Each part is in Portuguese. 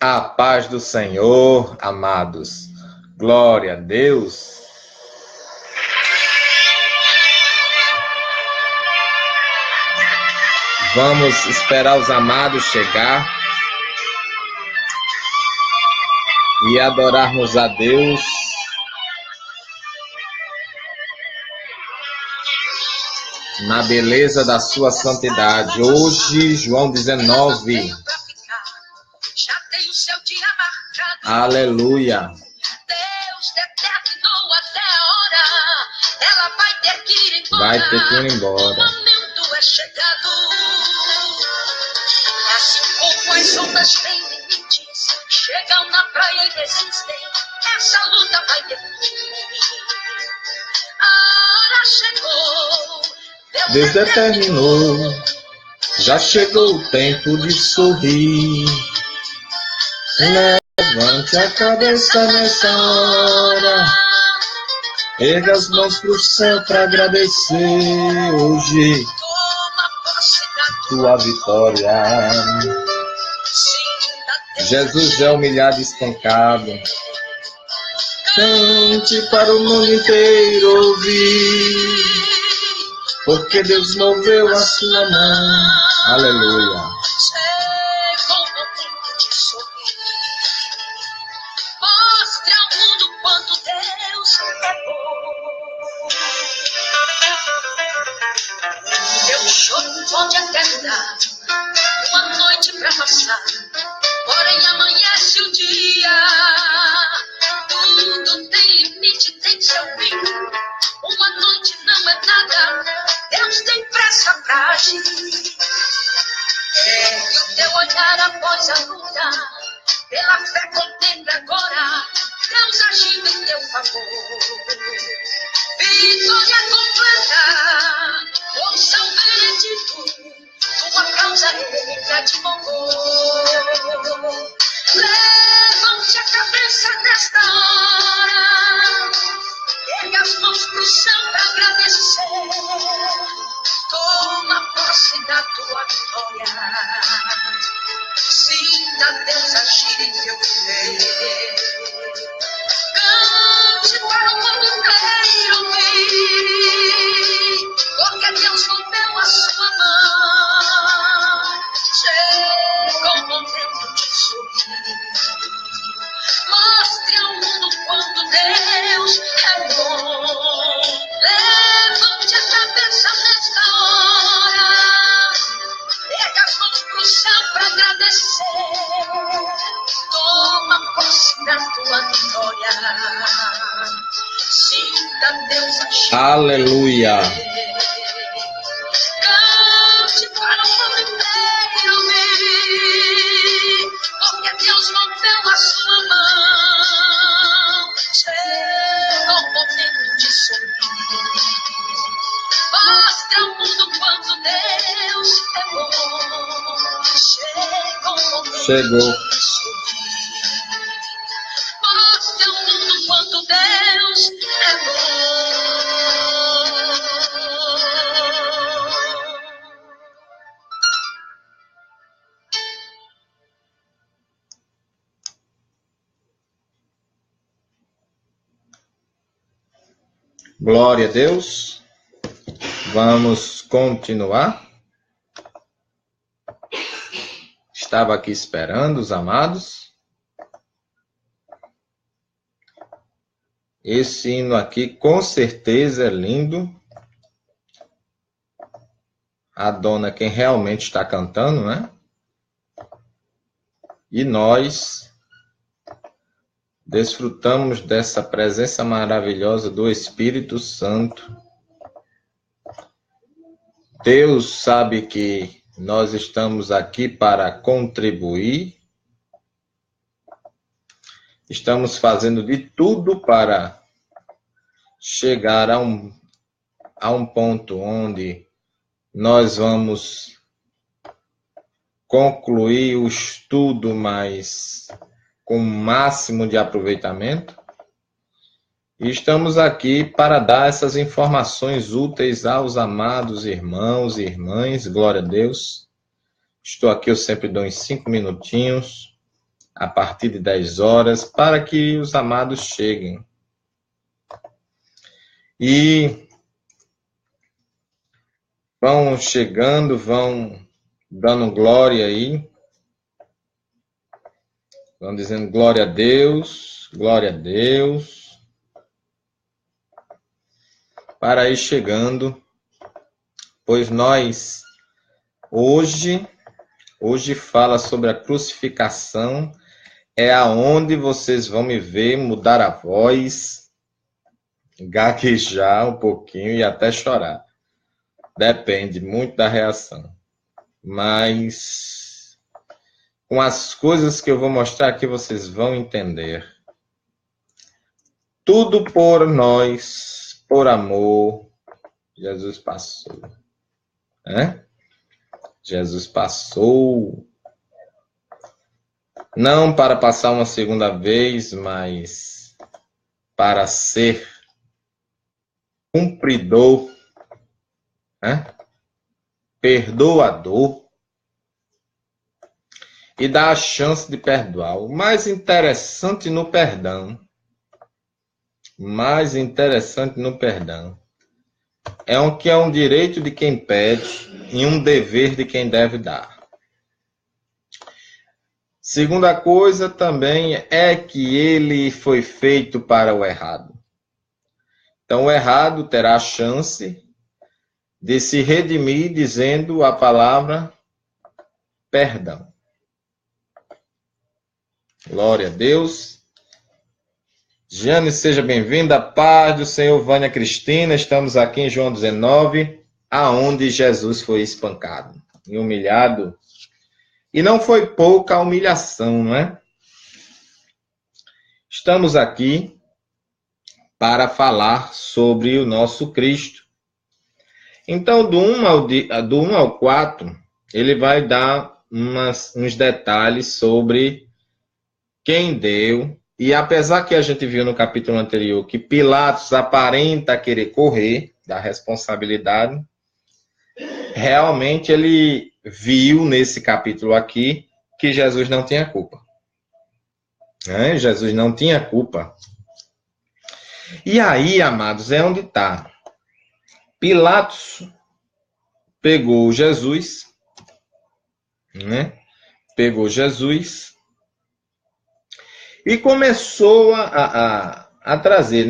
A paz do Senhor, amados. Glória a Deus. Vamos esperar os amados chegar e adorarmos a Deus na beleza da sua santidade. Hoje, João 19. Aleluia. Deus determinou até a hora. Ela vai ter que ir embora. Vai ter que ir embora. O momento é chegado. Assim como as ondas têm limites, chegam na praia e desistem. Essa luta vai ter fim. A hora chegou. Deus determinou. Já chegou o tempo de sorrir. Levante a cabeça nessa hora. Erga as mãos pro céu para agradecer hoje tua vitória. Jesus é humilhado e espancado. Cante para o mundo inteiro ouvir, porque Deus moveu a sua mão. Aleluia. Mostre ao mundo quanto Deus é bom. Meu choro pode até durar uma noite pra passar, porém amanhece o dia. Tudo tem limite, tem seu fim. Uma noite não é nada, Deus tem pressa pra agir. Ergue o teu olhar após a luta, pela fé contempla agora Deus agindo em teu favor. Vitória completa, ouça o veredito, tua causa ele já advogou. Levante a cabeça nesta hora, erga as mãos pro céu pra agradecer. Toma posse da tua vitória. Sinta Deus agir em teu viver. Cante para o mundo inteiro ouvir, porque Deus moveu a sua mão. Chegou o momento de sorrir. Mostre ao mundo quanto Deus é bom. Levante a cabeça nesta hora. Erga as mãos pro céu pra agradecer. Toma posse da tua vitória. Sinta Deus agir. Aleluia. Cante para o mundo inteiro ouvir, porque Deus moveu a sua mão. Chegou o momento de sorrir. Mostre ao mundo quanto Deus é bom. Chegou o momento Chegou. de sorrir. Mostre ao mundo quanto Deus é bom. Glória a Deus. Vamos continuar. Estava aqui esperando os amados. Esse hino aqui com certeza é lindo. A dona quem realmente está cantando, né? E nós desfrutamos dessa presença maravilhosa do Espírito Santo. Deus sabe que nós estamos aqui para contribuir. Estamos fazendo de tudo para chegar a um ponto onde nós vamos concluir o estudo, mas com o máximo de aproveitamento. E estamos aqui para dar essas informações úteis aos amados irmãos e irmãs. Glória a Deus. Estou aqui, eu sempre dou uns 5 minutinhos a partir de 10 horas, para que os amados cheguem. E vão chegando, vão dando glória aí. Vão dizendo glória a Deus, glória a Deus. Para ir chegando, pois nós, hoje fala sobre a crucificação, é aonde vocês vão me ver mudar a voz, gaguejar um pouquinho e até chorar. Depende muito da reação. Mas com as coisas que eu vou mostrar aqui, vocês vão entender. Tudo por nós, por amor, Jesus passou. Jesus passou. Não para passar uma segunda vez, mas para ser cumpridor, perdoador, e dar a chance de perdoar. O mais interessante no perdão, é que é um direito de quem pede e um dever de quem deve dar. Segunda coisa também é que ele foi feito para o errado. Então, o errado terá a chance de se redimir dizendo a palavra perdão. Glória a Deus. Jane, seja bem-vinda. Paz do Senhor, Vânia Cristina. Estamos aqui em João 19, aonde Jesus foi espancado e humilhado. E não foi pouca a humilhação, não é? Estamos aqui para falar sobre o nosso Cristo. Então, do 1 ao 4, ele vai dar uns detalhes sobre quem deu. E apesar que a gente viu no capítulo anterior que Pilatos aparenta querer correr da responsabilidade, realmente ele viu nesse capítulo aqui que Jesus não tinha culpa. Jesus não tinha culpa. E aí, amados, é onde está. Pilatos pegou Jesus, Pegou Jesus e começou a trazer,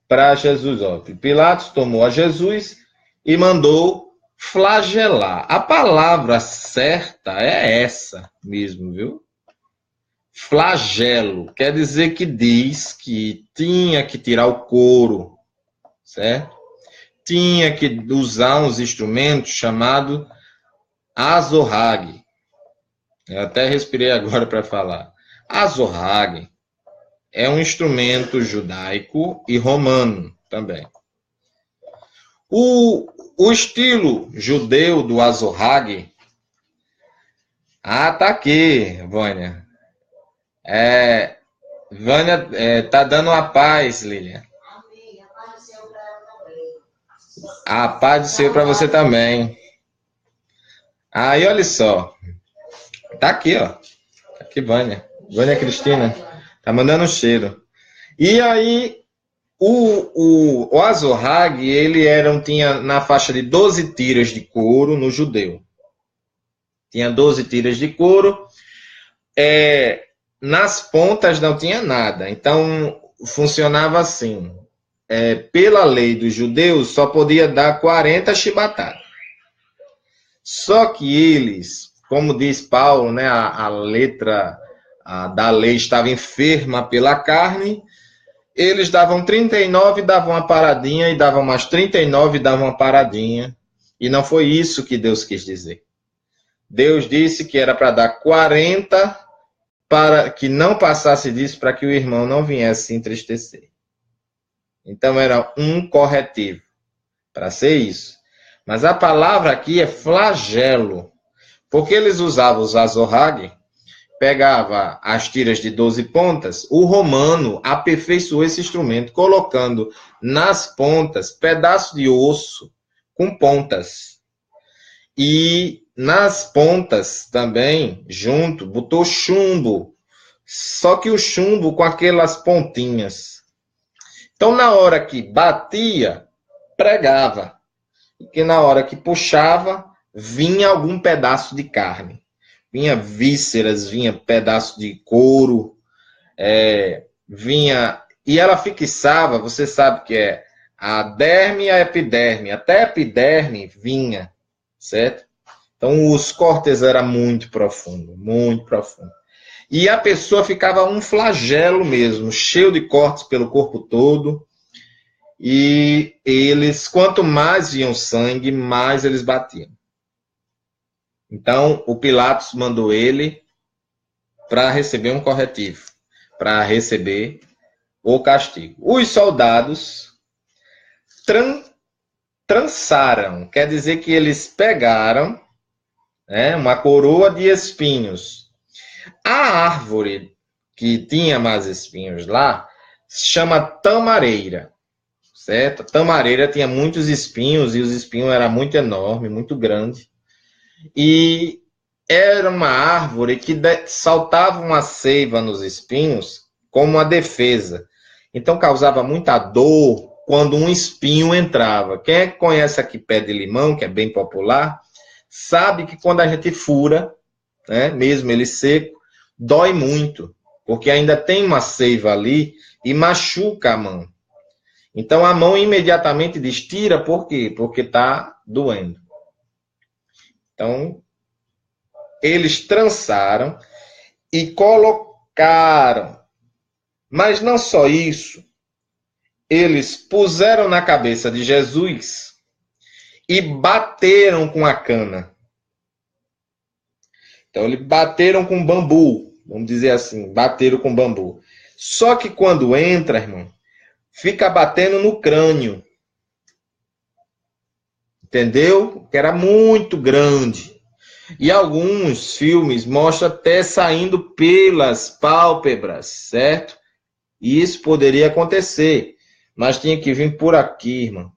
para Jesus. Pilatos tomou a Jesus e mandou flagelar. A palavra certa é essa mesmo, viu? Flagelo, quer dizer que diz que tinha que tirar o couro, certo? Tinha que usar uns instrumentos chamados azorrague. Eu até respirei agora para falar. Azorrague é um instrumento judaico e romano também. O estilo judeu do azorrague... tá aqui, Vânia. Vânia, tá dando a paz, Lilian. A paz do Senhor para você também. Aí, olha só. Tá aqui, ó. Tá aqui, Vânia. Vânia Cristina. Tá mandando um cheiro. E aí, o azorrague, ele tinha na faixa de 12 tiras de couro no judeu. Tinha 12 tiras de couro. Nas pontas não tinha nada. Então, funcionava assim. Pela lei dos judeus, só podia dar 40 chibatadas. Só que eles, como diz Paulo, a letra da lei estava enferma pela carne, eles davam 39, davam uma paradinha, e davam mais 39, davam uma paradinha. E não foi isso que Deus quis dizer. Deus disse que era para dar 40, para que não passasse disso, para que o irmão não viesse se entristecer. Então, era um corretivo para ser isso. Mas a palavra aqui é flagelo, porque eles usavam os azorrague, pegava as tiras de 12 pontas, o romano aperfeiçoou esse instrumento, colocando nas pontas pedaços de osso com pontas. E nas pontas também, junto, botou chumbo, só que o chumbo com aquelas pontinhas. Então, na hora que batia, pregava. E na hora que puxava, vinha algum pedaço de carne. Vinha vísceras, vinha pedaço de couro, vinha... E ela fixava, você sabe que é a derme e a epiderme. Até a epiderme vinha, certo? Então, os cortes eram muito profundos, muito profundos. E a pessoa ficava um flagelo mesmo, cheio de cortes pelo corpo todo. E eles, quanto mais viam sangue, mais eles batiam. Então, o Pilatos mandou ele para receber um corretivo, para receber o castigo. Os soldados trançaram, quer dizer que eles pegaram uma coroa de espinhos. A árvore que tinha mais espinhos lá se chama tamareira, certo? A tamareira tinha muitos espinhos e os espinhos eram muito enormes, muito grandes. E era uma árvore que saltava uma seiva nos espinhos como uma defesa. Então causava muita dor quando um espinho entrava. Quem é que conhece aqui pé de limão, que é bem popular, sabe que quando a gente fura, mesmo ele seco, dói muito, porque ainda tem uma seiva ali e machuca a mão. Então a mão imediatamente diz, tira, por quê? Porque está doendo. Então, eles trançaram e colocaram. Mas não só isso, eles puseram na cabeça de Jesus e bateram com a cana. Então, eles bateram com bambu, vamos dizer assim, bateram com bambu. Só que quando entra, irmão, fica batendo no crânio. Entendeu? Que era muito grande. E alguns filmes mostram até saindo pelas pálpebras, certo? E isso poderia acontecer. Mas tinha que vir por aqui, irmão.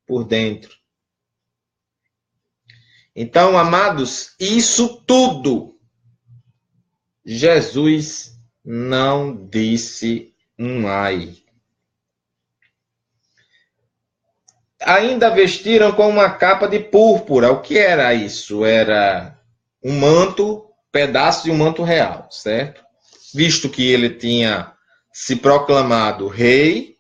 Por dentro. Então, amados, isso tudo, Jesus não disse um ai. Ainda vestiram com uma capa de púrpura. O que era isso? Era um manto, pedaço de um manto real, certo? Visto que ele tinha se proclamado rei,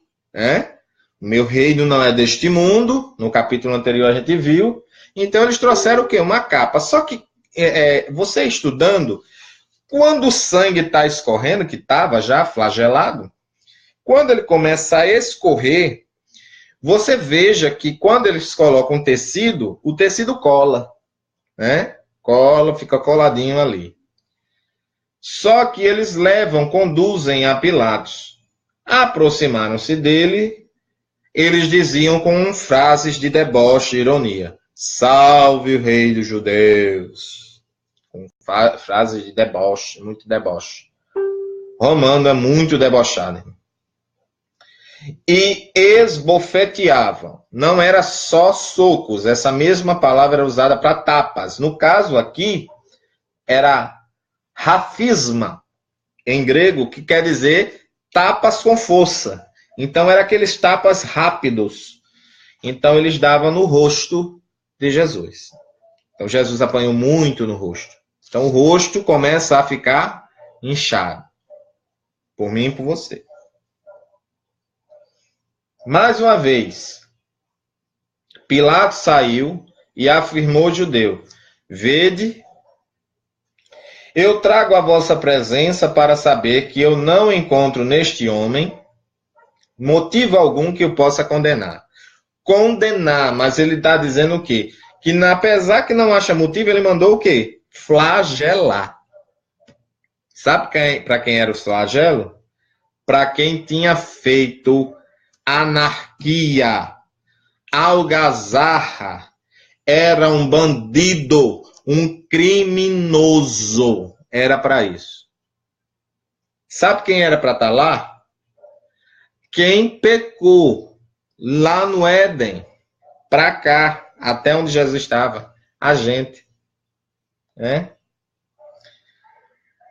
meu reino não é deste mundo, no capítulo anterior a gente viu. Então eles trouxeram o quê? Uma capa. Só que você estudando, quando o sangue está escorrendo, que estava já flagelado, quando ele começa a escorrer, você veja que quando eles colocam tecido, o tecido cola, Cola, fica coladinho ali. Só que eles conduzem a Pilatos. Aproximaram-se dele, eles diziam com frases de deboche e ironia. Salve o rei dos judeus. Com frases de deboche, muito deboche. Romano é muito debochado, irmão. E esbofeteavam. Não era só socos, essa mesma palavra era usada para tapas. No caso aqui, era rafisma, em grego, que quer dizer tapas com força. Então, era aqueles tapas rápidos. Então, eles davam no rosto de Jesus. Então, Jesus apanhou muito no rosto. Então, o rosto começa a ficar inchado. Por mim e por você. Mais uma vez, Pilatos saiu e afirmou ao judeu: Vede, eu trago à vossa presença para saber que eu não encontro neste homem motivo algum que eu possa condenar. Condenar, mas ele está dizendo o quê? Que apesar que não acha motivo, ele mandou o quê? Flagelar. Sabe para quem era o flagelo? Para quem tinha feito anarquia, algazarra, era um bandido, um criminoso, era para isso. Sabe quem era para estar lá? Quem pecou lá no Éden, para cá, até onde Jesus estava, a gente.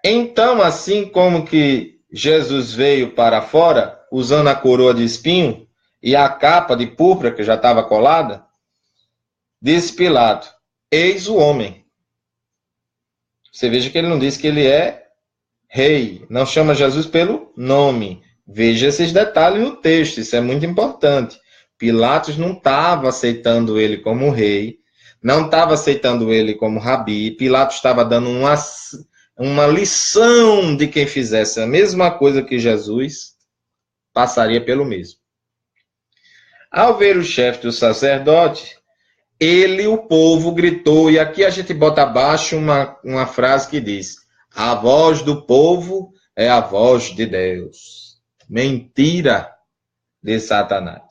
Então, assim como que Jesus veio para fora, usando a coroa de espinho e a capa de púrpura que já estava colada, disse Pilato: eis o homem. Você veja que ele não diz que ele é rei, não chama Jesus pelo nome. Veja esses detalhes no texto, isso é muito importante. Pilatos não estava aceitando ele como rei, não estava aceitando ele como rabi. Pilatos estava dando uma lição de quem fizesse a mesma coisa que Jesus, passaria pelo mesmo. Ao ver o chefe do sacerdote, ele, o povo, gritou, e aqui a gente bota abaixo uma frase que diz: a voz do povo é a voz de Deus. Mentira de Satanás.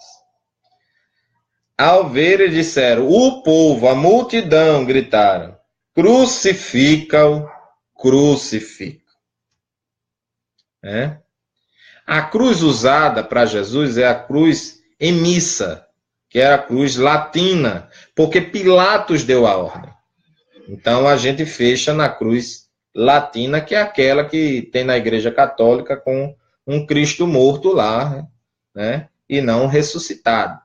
Ao ver, eles disseram, o povo, a multidão, gritaram: crucifica-o, crucifica. A cruz usada para Jesus é a cruz emissa, que era a cruz latina, porque Pilatos deu a ordem. Então a gente fecha na cruz latina, que é aquela que tem na Igreja Católica com um Cristo morto lá, né? E não ressuscitado.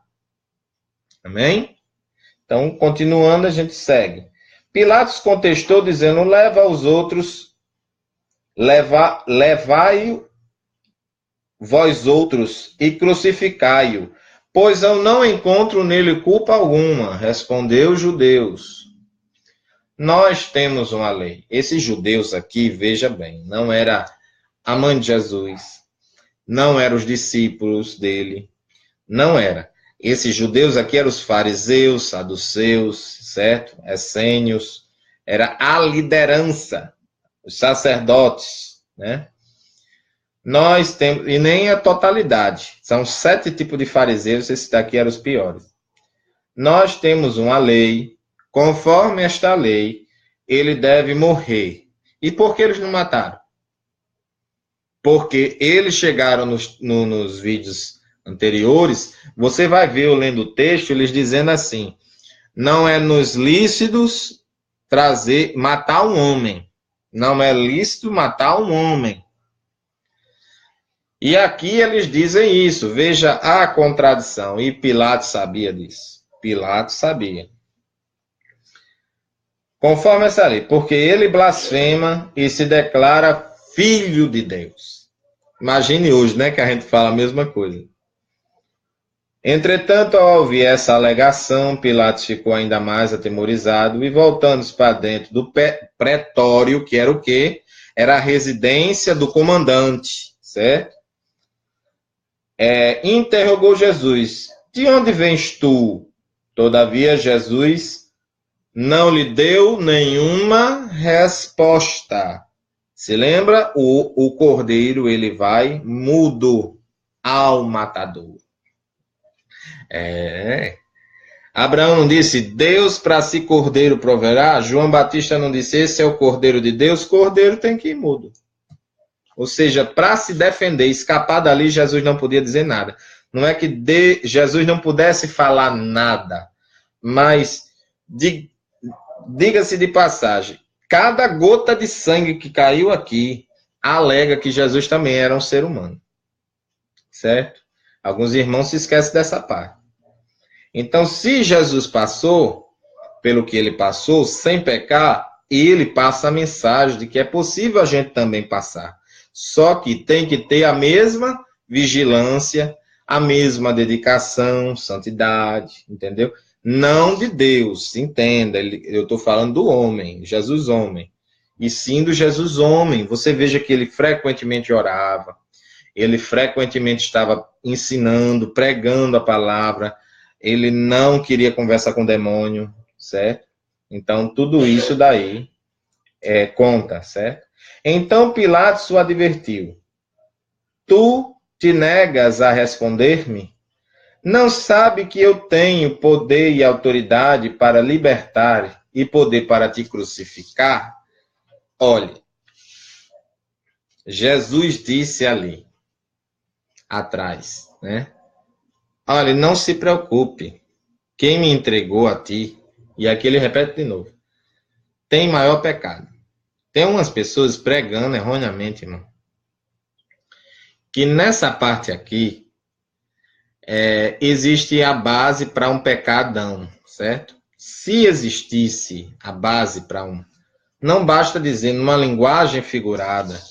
Amém? Então, continuando, a gente segue. Pilatos contestou, dizendo: leva aos outros, levai-o vós outros e crucificai-o, pois eu não encontro nele culpa alguma. Respondeu os judeus: nós temos uma lei. Esses judeus aqui, veja bem, não era a mãe de Jesus, não eram os discípulos dele, não era. Esses judeus aqui eram os fariseus, saduceus, certo? Essênios, era a liderança, os sacerdotes, né? Nós temos, e nem a totalidade, são 7 tipos de fariseus, esses daqui eram os piores. Nós temos uma lei, conforme esta lei, ele deve morrer. E por que eles não mataram? Porque eles chegaram nos vídeos anteriores, você vai ver, eu lendo o texto, eles dizendo assim: não é nos lícitos matar um homem. Não é lícito matar um homem. E aqui eles dizem isso, veja a contradição. E Pilatos sabia disso. Pilatos sabia. Conforme essa lei, porque ele blasfema e se declara filho de Deus. Imagine hoje, né, que a gente fala a mesma coisa. Entretanto, ao ouvir essa alegação, Pilatos ficou ainda mais atemorizado e, voltando-se para dentro do pretório, que era o quê? Era a residência do comandante, certo? Interrogou Jesus: de onde vens tu? Todavia, Jesus não lhe deu nenhuma resposta. Se lembra? O cordeiro, ele vai mudo ao matador. Abraão não disse: Deus para si cordeiro proverá? João Batista não disse: esse é o cordeiro de Deus? Cordeiro tem que ir mudo. Ou seja, para se defender, escapar dali, Jesus não podia dizer nada. Não é que Jesus não pudesse falar nada, mas diga-se de passagem, cada gota de sangue que caiu aqui alega que Jesus também era um ser humano. Certo? Alguns irmãos se esquecem dessa parte. Então, se Jesus passou pelo que ele passou, sem pecar, ele passa a mensagem de que é possível a gente também passar. Só que tem que ter a mesma vigilância, a mesma dedicação, santidade, entendeu? Não de Deus, entenda, eu estou falando do homem, Jesus homem. E sim do Jesus homem. Você veja que ele frequentemente orava, ele frequentemente estava ensinando, pregando a palavra, ele não queria conversar com o demônio, certo? Então, tudo isso daí conta, certo? Então, Pilatos o advertiu: tu te negas a responder-me? Não sabe que eu tenho poder e autoridade para libertar e poder para te crucificar? Olha, Jesus disse ali, atrás, né? Olha, não se preocupe, quem me entregou a ti, e aqui ele repete de novo, tem maior pecado. Tem umas pessoas pregando erroneamente, irmão, que nessa parte aqui existe a base para um pecadão, certo? Se existisse a base para um... Não basta dizer numa linguagem figurada,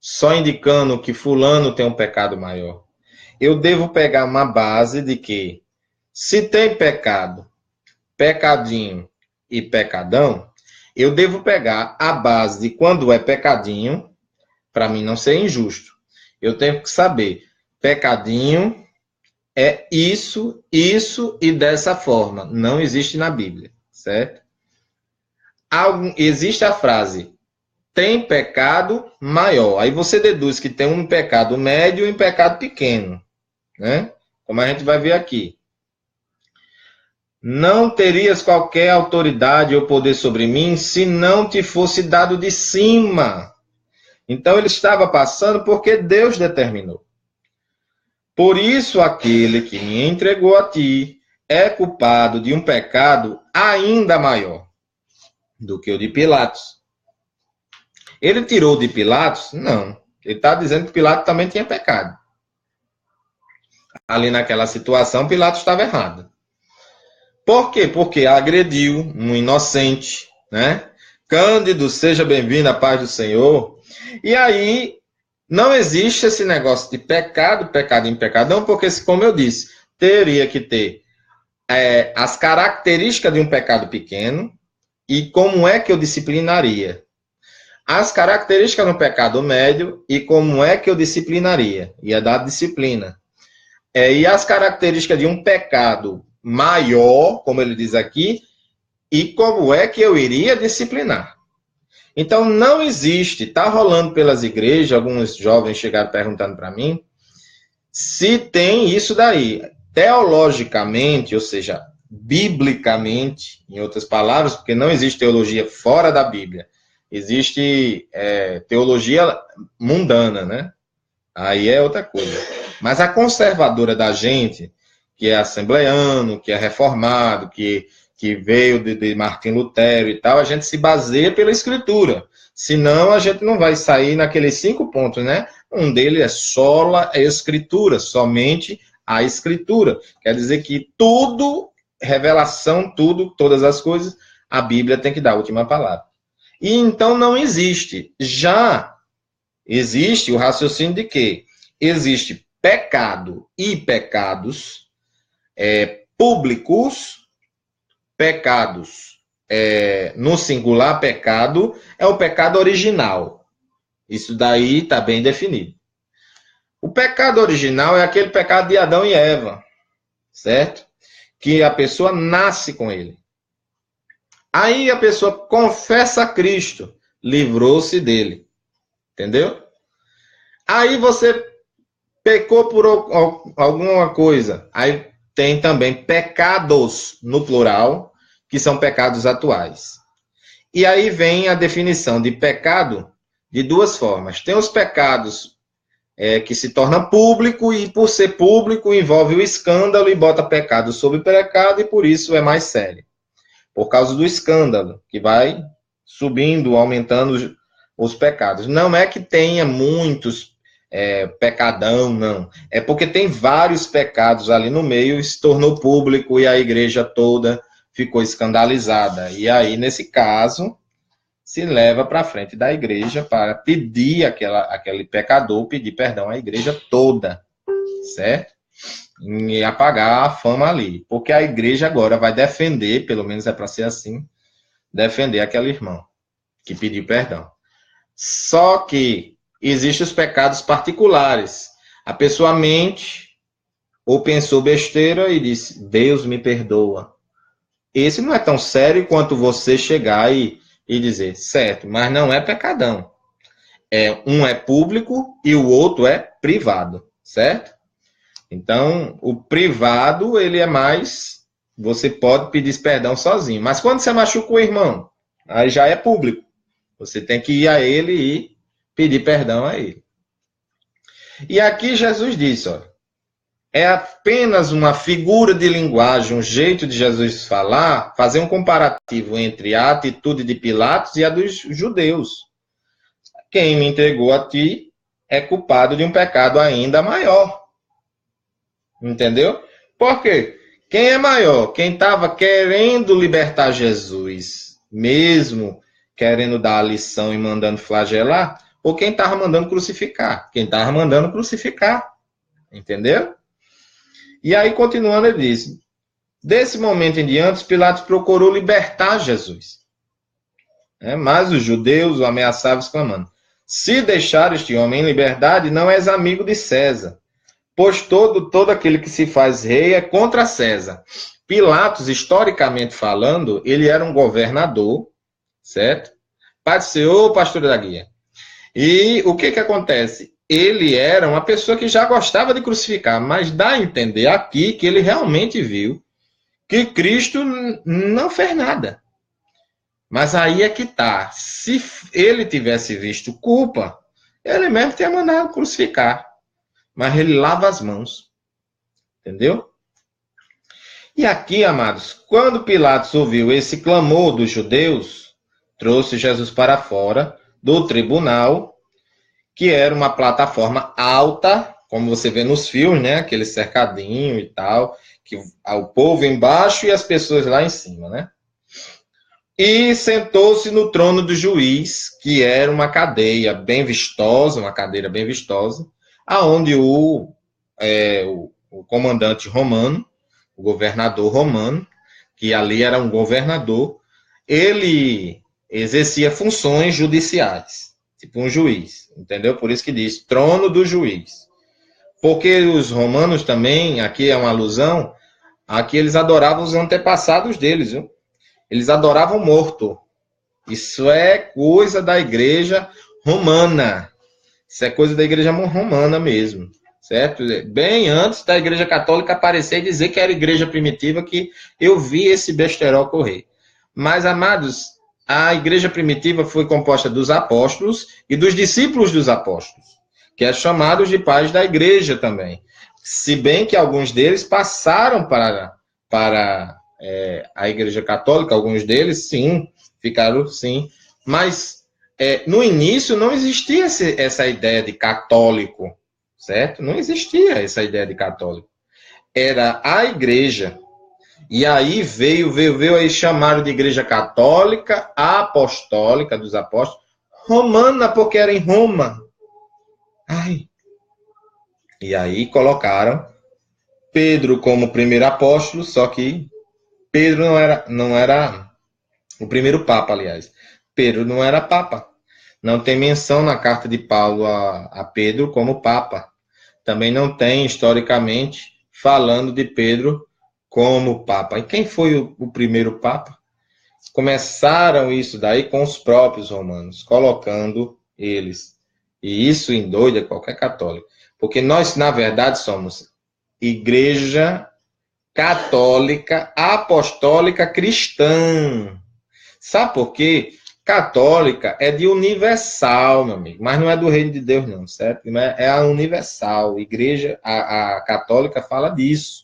só indicando que fulano tem um pecado maior. Eu devo pegar uma base de que, se tem pecado, pecadinho e pecadão, eu devo pegar a base de quando é pecadinho, para mim não ser injusto. Eu tenho que saber, pecadinho é isso, isso e dessa forma. Não existe na Bíblia, certo? Existe a frase, tem pecado maior. Aí você deduz que tem um pecado médio e um pecado pequeno, né? Como a gente vai ver aqui. Não terias qualquer autoridade ou poder sobre mim se não te fosse dado de cima. Então ele estava passando porque Deus determinou. Por isso aquele que me entregou a ti é culpado de um pecado ainda maior do que o de Pilatos. Ele tirou de Pilatos? Não. Ele está dizendo que Pilatos também tinha pecado. Ali naquela situação, Pilatos estava errado. Por quê? Porque agrediu um inocente, né? Cândido, seja bem-vindo à paz do Senhor. E aí, não existe esse negócio de pecado, pecadinho, pecadão, porque, como eu disse, teria que ter as características de um pecado pequeno e como é que eu disciplinaria. As características do pecado médio e como é que eu disciplinaria. Ia dar disciplina. E as características de um pecado maior, como ele diz aqui, e como é que eu iria disciplinar. Então, não existe, está rolando pelas igrejas, alguns jovens chegaram perguntando para mim, se tem isso daí. Teologicamente, ou seja, biblicamente, em outras palavras, porque não existe teologia fora da Bíblia, existe teologia mundana, né? Aí é outra coisa. Mas a conservadora da gente, que é assembleiano, que é reformado, que veio de Martim Lutero e tal, a gente se baseia pela Escritura. Senão, a gente não vai sair naqueles 5 pontos, né? Um deles é sola Escritura, somente a Escritura. Quer dizer que tudo, revelação, tudo, todas as coisas, a Bíblia tem que dar a última palavra. E então não existe. Já existe o raciocínio de que existe pecado e pecados públicos, pecados no singular, pecado é o pecado original. Isso daí está bem definido. O pecado original é aquele pecado de Adão e Eva, certo? Que a pessoa nasce com ele. Aí a pessoa confessa a Cristo, livrou-se dele. Entendeu? Aí você pecou por alguma coisa. Aí tem também pecados, no plural, que são pecados atuais. E aí vem a definição de pecado de 2 formas. Tem os pecados que se tornam público e, por ser público, envolve o escândalo e bota pecado sobre pecado e, por isso, é mais sério. Por causa do escândalo, que vai subindo, aumentando os pecados. Não é que tenha muitos pecadão, não. É porque tem vários pecados ali no meio, se tornou público e a igreja toda ficou escandalizada. E aí, nesse caso, se leva para frente da igreja para pedir aquele pecador, pedir perdão à igreja toda, certo? E apagar a fama ali. Porque a igreja agora vai defender, pelo menos é para ser assim, defender aquele irmão que pediu perdão. Só que existem os pecados particulares. A pessoa mente ou pensou besteira e disse, Deus me perdoa. Esse não é tão sério quanto você chegar e dizer, certo, mas não é pecadão. Um é público e o outro é privado, certo? Então, o privado, ele é mais, você pode pedir perdão sozinho. Mas quando você machuca o irmão, aí já é público. Você tem que ir a ele e pedir perdão a ele. E aqui Jesus disse, ó, é apenas uma figura de linguagem, um jeito de Jesus falar, fazer um comparativo entre a atitude de Pilatos e a dos judeus. quem me entregou a ti é culpado de um pecado ainda maior. Entendeu? Por quê? Quem é maior? Quem estava querendo libertar Jesus, mesmo querendo dar a lição e mandando flagelar, ou quem estava mandando crucificar? Quem estava mandando crucificar. Entendeu? E aí, continuando, ele diz: desse momento em diante, Pilatos procurou libertar Jesus. Mas os judeus o ameaçavam, exclamando: se deixar este homem em liberdade, não és amigo de César, pois todo aquele que se faz rei é contra César. Pilatos, historicamente falando, ele era um governador, certo? Pai do Senhor, pastor da guia. E o que acontece? Ele era uma pessoa que já gostava de crucificar, mas dá a entender aqui que ele realmente viu que Cristo não fez nada. Mas aí é que tá. Se ele tivesse visto culpa, ele mesmo teria mandado crucificar. Mas ele lava as mãos. Entendeu? E aqui, amados, quando Pilatos ouviu esse clamor dos judeus, trouxe Jesus para fora do tribunal, que era uma plataforma alta, como você vê nos filmes, né? Aquele cercadinho e tal, que o povo embaixo e as pessoas lá em cima, né? E sentou-se no trono do juiz, que era uma cadeia bem vistosa, uma cadeira bem vistosa, aonde o comandante romano, o governador romano, que ali era um governador, ele exercia funções judiciais, tipo um juiz, entendeu? Por isso que diz trono do juiz. Porque os romanos também, aqui é uma alusão, aqui eles adoravam os antepassados deles, viu? Eles adoravam morto. Isso é coisa da igreja romana. Isso é coisa da igreja romana mesmo, certo? Bem antes da igreja católica aparecer e dizer que era igreja primitiva, que eu vi esse besterol correr. Mas, amados, a igreja primitiva foi composta dos apóstolos e dos discípulos dos apóstolos, que é chamados de pais da igreja também. Se bem que alguns deles passaram para a igreja católica, alguns deles, sim, ficaram, sim. Mas, no início, não existia essa ideia de católico, certo? Não existia essa ideia de católico. Era a igreja. E aí veio aí chamaram de igreja católica, apostólica, dos apóstolos, romana, porque era em Roma. Ai. E aí colocaram Pedro como primeiro apóstolo, só que Pedro não era o primeiro papa, aliás. Pedro não era papa. Não tem menção na carta de Paulo a Pedro como papa. Também não tem, historicamente, falando de Pedro como papa. E quem foi o primeiro papa? Começaram isso daí com os próprios romanos, colocando eles. E isso endoida qualquer católico. Porque nós, na verdade, somos igreja católica, apostólica, cristã. Sabe por quê? Católica é de universal, meu amigo, mas não é do reino de Deus, não, certo? É a universal. Igreja, a católica fala disso.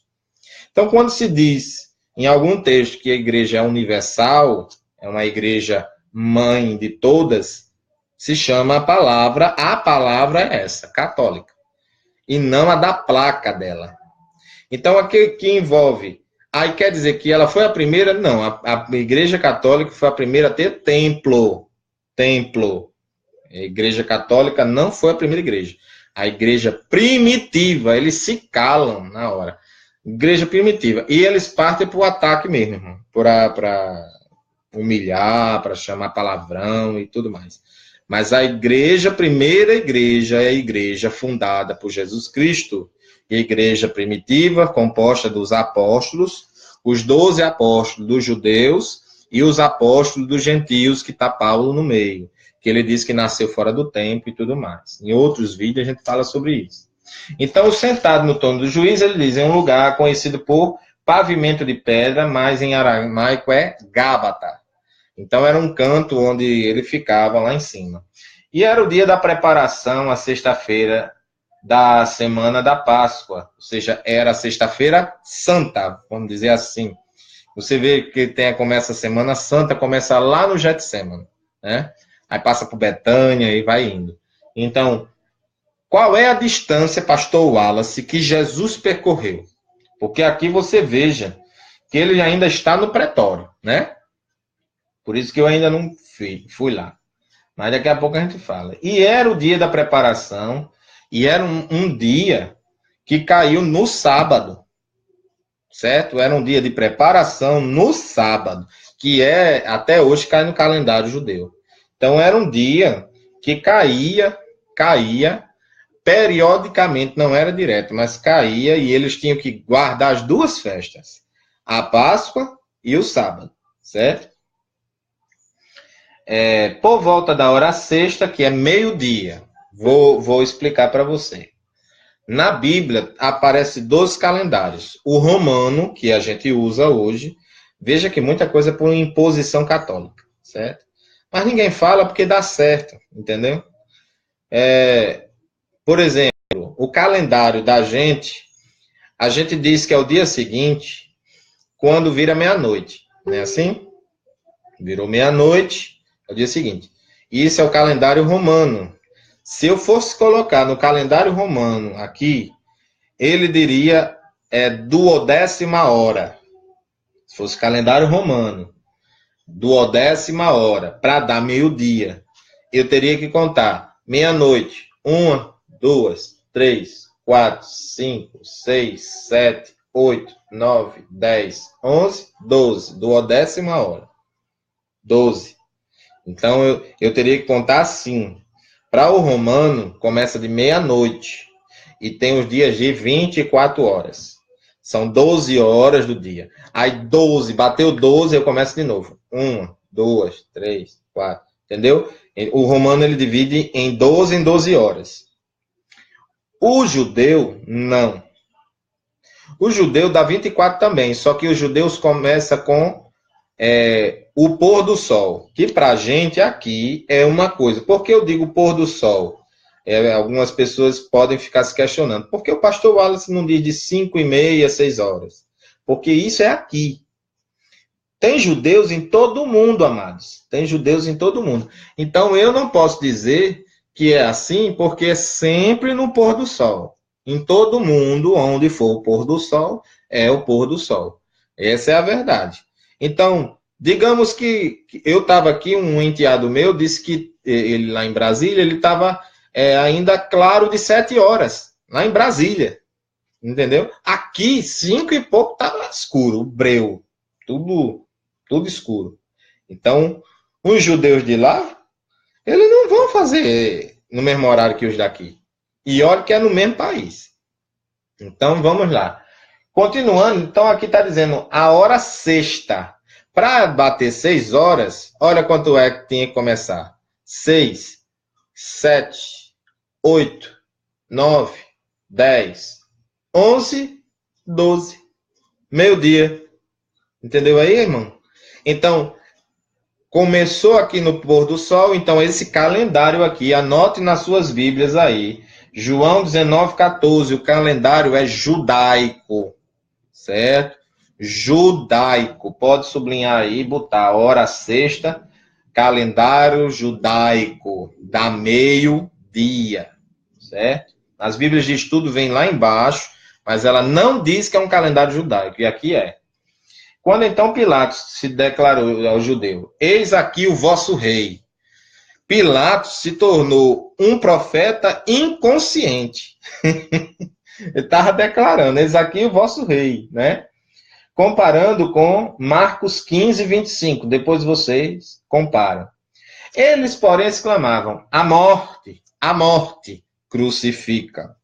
Então, quando se diz em algum texto que a igreja é universal, é uma igreja mãe de todas, se chama a palavra é essa, católica, e não a da placa dela. Então, aqui que envolve, aí quer dizer que ela foi a primeira? Não, a igreja católica foi a primeira a ter templo. A igreja católica não foi a primeira igreja. A igreja primitiva, eles se calam na hora. Igreja primitiva. E eles partem para o ataque mesmo, irmão. Para humilhar, para chamar palavrão e tudo mais. Mas a primeira igreja é a igreja fundada por Jesus Cristo. A igreja primitiva, composta dos apóstolos, os 12 apóstolos dos judeus e os apóstolos dos gentios, que está Paulo no meio. Que ele diz que nasceu fora do tempo e tudo mais. Em outros vídeos a gente fala sobre isso. Então, sentado no trono do juiz, ele diz, em um lugar conhecido por pavimento de pedra, mas em aramaico é Gábata. Então, era um canto onde ele ficava lá em cima. E era o dia da preparação, a sexta-feira da semana da Páscoa. Ou seja, era a sexta-feira santa, vamos dizer assim. Você vê que começa a Semana Santa, começa lá no Getsemane, né? aí passa por Betânia e vai indo. Então, qual é a distância, pastor Wallace, que Jesus percorreu? Porque aqui você veja que ele ainda está no pretório, né? Por isso que eu ainda não fui lá. Mas daqui a pouco a gente fala. E era o dia da preparação, e era um dia que caiu no sábado, certo? Era um dia de preparação no sábado, que até hoje cai no calendário judeu. Então era um dia que caía periodicamente, não era direto, mas caía, e eles tinham que guardar as duas festas, a Páscoa e o sábado, certo? Por volta da hora sexta, que é meio-dia, vou explicar para você. Na Bíblia, aparece 2 calendários. O romano, que a gente usa hoje, veja que muita coisa é por imposição católica, certo? Mas ninguém fala porque dá certo, entendeu? Por exemplo, o calendário da gente, a gente diz que é o dia seguinte, quando vira meia-noite, não é assim? Virou meia-noite, é o dia seguinte. Isso é o calendário romano. Se eu fosse colocar no calendário romano aqui, ele diria 12ª hora. Se fosse calendário romano, 12ª hora, para dar meio-dia, eu teria que contar meia-noite, 1, 2, 3, 4, 5, 6, 7, 8, 9, 10, 11, 12, 12ª hora. 12. Então, eu teria que contar assim. Para o romano, começa de meia-noite e tem os dias de 24 horas. São 12 horas do dia. Aí 12, bateu 12, eu começo de novo. 1, 2, 3, 4. Entendeu? O romano ele divide em 12 horas. O judeu, não. O judeu dá 24 também, só que os judeus começam com o pôr do sol, que para a gente aqui é uma coisa. Por que eu digo pôr do sol? Algumas pessoas podem ficar se questionando. Por que o pastor Wallace não diz de 5h30, 6 horas? Porque isso é aqui. Tem judeus em todo o mundo, amados. Tem judeus em todo o mundo. Então eu não posso dizer que é assim, porque é sempre no pôr do sol. Em todo mundo, onde for o pôr do sol, é o pôr do sol. Essa é a verdade. Então, digamos que eu estava aqui, um enteado meu disse que ele lá em Brasília, ele estava ainda claro de 7 horas, lá em Brasília, entendeu? Aqui, 5 e pouco, estava escuro, breu, tudo escuro. Então, os judeus de lá, eles não vão fazer no mesmo horário que os daqui. E olha que é no mesmo país. Então, vamos lá. Continuando, então aqui está dizendo a hora sexta. Para bater 6 horas, olha quanto é que tinha que começar. 6, 7, 8, 9, 10, 11, 12. Meio-dia. Entendeu aí, irmão? Então, começou aqui no pôr do sol, então esse calendário aqui, anote nas suas Bíblias aí. João 19:14, o calendário é judaico. Certo? Judaico. Pode sublinhar aí, botar hora sexta, calendário judaico, da meio-dia. Certo? Nas Bíblias de estudo vem lá embaixo, mas ela não diz que é um calendário judaico, e aqui é. Quando então Pilatos se declarou ao judeu, eis aqui o vosso rei. Pilatos se tornou um profeta inconsciente. Ele estava declarando, eis aqui o vosso rei, né? Comparando com Marcos 15:25. Depois vocês comparam. Eles, porém, exclamavam, a morte, crucifica.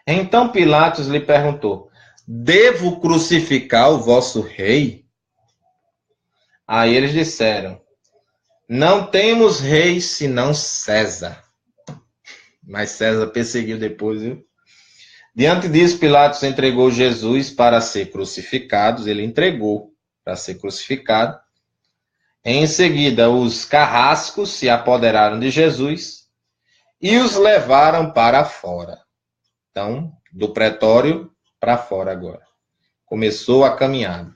Então Pilatos lhe perguntou, devo crucificar o vosso rei? Aí eles disseram, não temos rei senão César. Mas César perseguiu depois, viu? Diante disso, Pilatos entregou Jesus para ser crucificado. Ele entregou para ser crucificado. Em seguida, os carrascos se apoderaram de Jesus e os levaram para fora. Então, do pretório para fora agora. Começou a caminhada.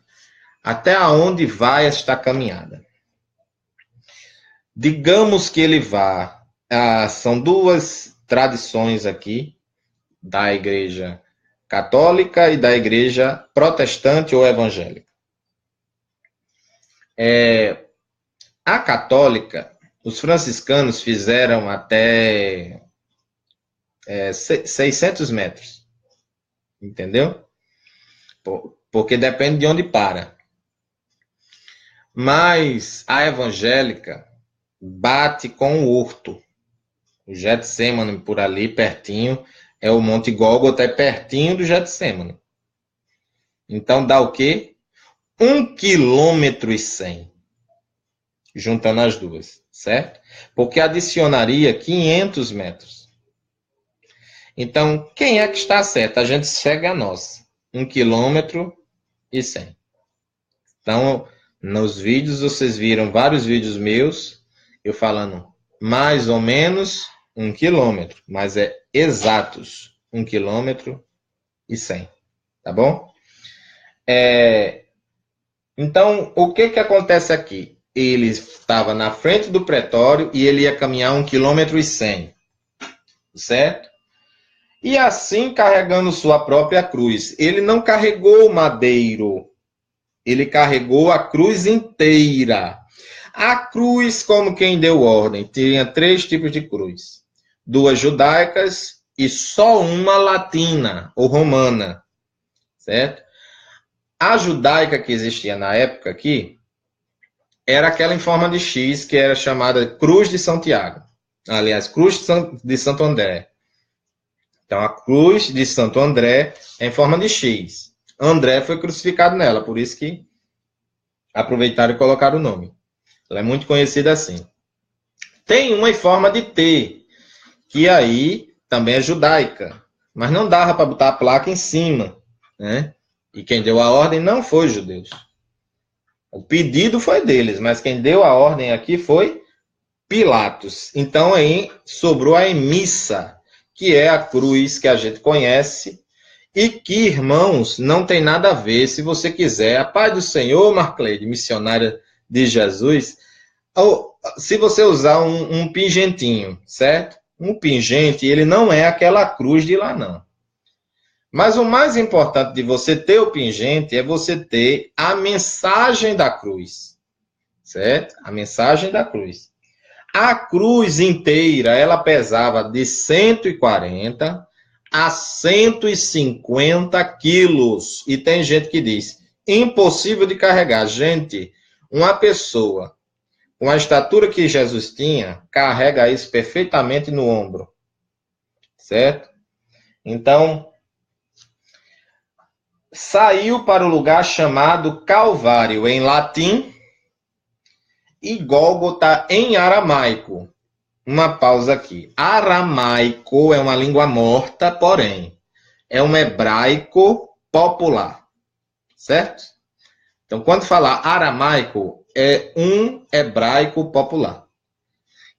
Até onde vai esta caminhada? Digamos que ele vá. São duas tradições aqui, da igreja católica e da igreja protestante ou evangélica. A católica, os franciscanos fizeram até 600 metros, entendeu? Porque depende de onde para. Mas a evangélica bate com o horto. O Getsemane por ali, pertinho, é o Monte Gólgota, é pertinho do Getsemane. Então dá o quê? 1,1 km, juntando as duas, certo? Porque adicionaria 500 metros. Então, quem é que está certo? A gente segue a nossa. 1,1 km. Então, nos vídeos, vocês viram vários vídeos meus, eu falando mais ou menos 1 km, mas é exatos 1,1 km. Tá bom? Então, o que acontece aqui? Ele estava na frente do pretório e ele ia caminhar 1,1 km, certo? E assim carregando sua própria cruz. Ele não carregou o madeiro, ele carregou a cruz inteira. A cruz, como quem deu ordem, tinha 3 tipos de cruz. 2 judaicas e só uma latina ou romana, certo? A judaica que existia na época aqui era aquela em forma de X que era chamada Cruz de Santiago. Aliás, Cruz de Santo André. Então, a Cruz de Santo André é em forma de X. André foi crucificado nela, por isso que aproveitaram e colocaram o nome. Ela é muito conhecida assim. Tem uma em forma de T, que aí também é judaica, mas não dava para botar a placa em cima, né? E quem deu a ordem não foi os judeus. O pedido foi deles, mas quem deu a ordem aqui foi Pilatos. Então aí sobrou a emissa, que é a cruz que a gente conhece e que, irmãos, não tem nada a ver. Se você quiser, a paz do Senhor, Marcleide, missionária de Jesus, ou se você usar um pingentinho, certo? Um pingente, ele não é aquela cruz de lá, não. Mas o mais importante de você ter o pingente é você ter a mensagem da cruz, certo? A mensagem da cruz. A cruz inteira, ela pesava de 140 a 150 quilos. E tem gente que diz, impossível de carregar. Gente, uma pessoa com a estatura que Jesus tinha, carrega isso perfeitamente no ombro, certo? Então, saiu para o lugar chamado Calvário, em latim, e Gólgota em aramaico. Uma pausa aqui. Aramaico é uma língua morta, porém, é um hebraico popular, certo? Então, quando falar aramaico, é um hebraico popular.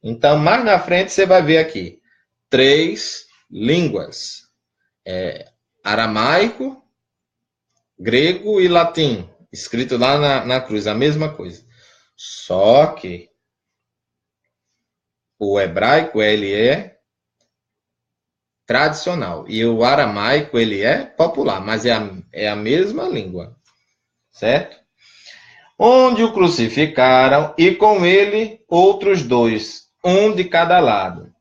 Então, mais na frente, você vai ver aqui 3 línguas. Aramaico, grego e latim. Escrito lá na cruz, a mesma coisa. Só que o hebraico, ele é tradicional. E o aramaico, ele é popular, mas é a mesma língua. Certo? Onde o crucificaram, e com ele outros 2, um de cada lado.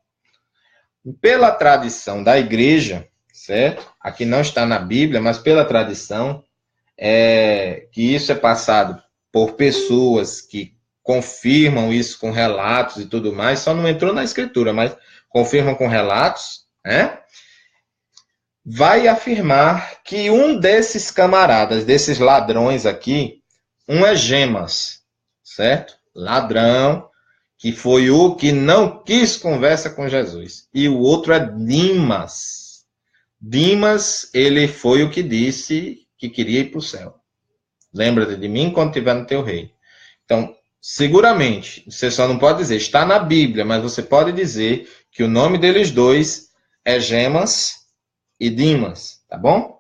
Pela tradição da igreja, certo? Aqui não está na Bíblia, mas pela tradição, que isso é passado por pessoas que confirmam isso com relatos e tudo mais, só não entrou na escritura, mas confirmam com relatos, né? Vai afirmar que um desses camaradas, desses ladrões aqui, um é Gemas, certo? Ladrão, que foi o que não quis conversa com Jesus. E o outro é Dimas. Dimas, ele foi o que disse que queria ir para o céu. Lembra-te de mim quando estiver no teu reino. Então, seguramente, você só não pode dizer, está na Bíblia, mas você pode dizer que o nome deles dois é Gemas e Dimas, tá bom?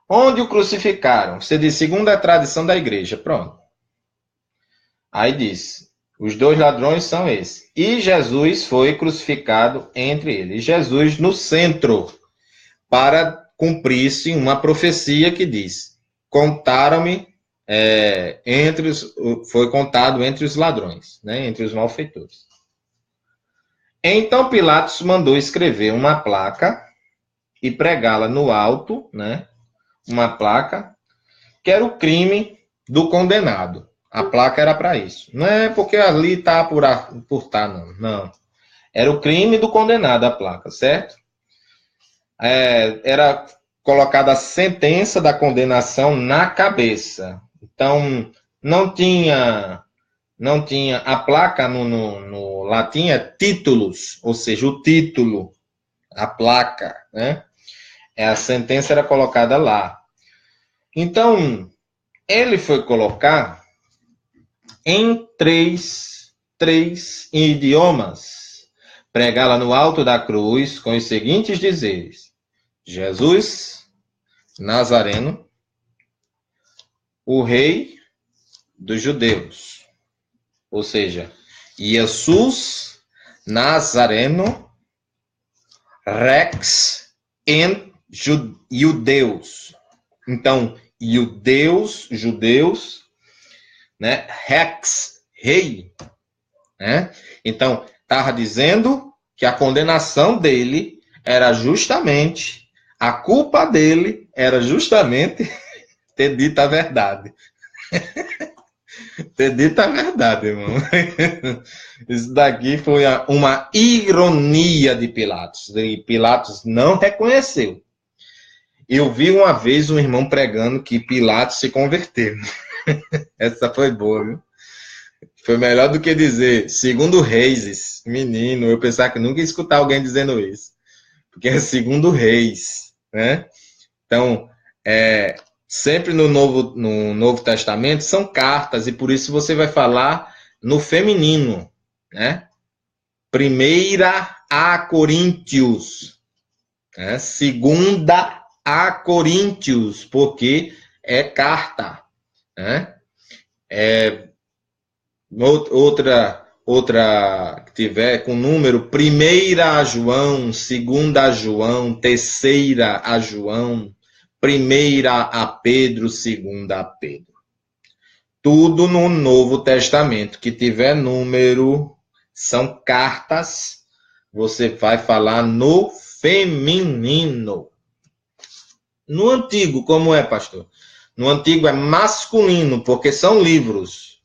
Onde o crucificaram? Você diz, segundo a tradição da igreja. Pronto. Aí diz, Os 2 ladrões são esses. E Jesus foi crucificado entre eles. E Jesus no centro, para cumprir-se uma profecia que diz: contaram-me, foi contado entre os ladrões, né, entre os malfeitores. Então Pilatos mandou escrever uma placa e pregá-la no alto, né, uma placa, que era o crime do condenado. A placa era para isso. Não é porque ali está por tá, não. Não. Era o crime do condenado, a placa, certo? Era colocada a sentença da condenação na cabeça. Então, não tinha a placa no latim, é títulos, ou seja, o título, a placa, né? A sentença era colocada lá. Então, ele foi colocar em três idiomas, pregá-la no alto da cruz com os seguintes dizeres: Jesus Nazareno, o rei dos judeus. Ou seja, Jesus Nazareno Rex en judeus. Então, judeus, né? Rex, rei, né? Então, estava dizendo que a condenação dele era justamente, a culpa dele era justamente ter dito a verdade. Ter dito a verdade, irmão. Isso daqui foi uma ironia de Pilatos. E Pilatos não reconheceu. Eu vi uma vez um irmão pregando que Pilatos se converteu. Essa foi boa, viu? Foi melhor do que dizer, segundo Reis, menino. Eu pensava que nunca ia escutar alguém dizendo isso. Porque é segundo Reis, né? Então, sempre no Novo Testamento são cartas, e por isso você vai falar no feminino, né? Primeira a Coríntios, né? Segunda a Coríntios, porque é carta, né? Outra que tiver com número, primeira a João, segunda a João, terceira a João, primeira a Pedro, segunda a Pedro. Tudo no Novo Testamento que tiver número, são cartas, você vai falar no feminino. No Antigo, como é, pastor? No Antigo é masculino, porque são livros.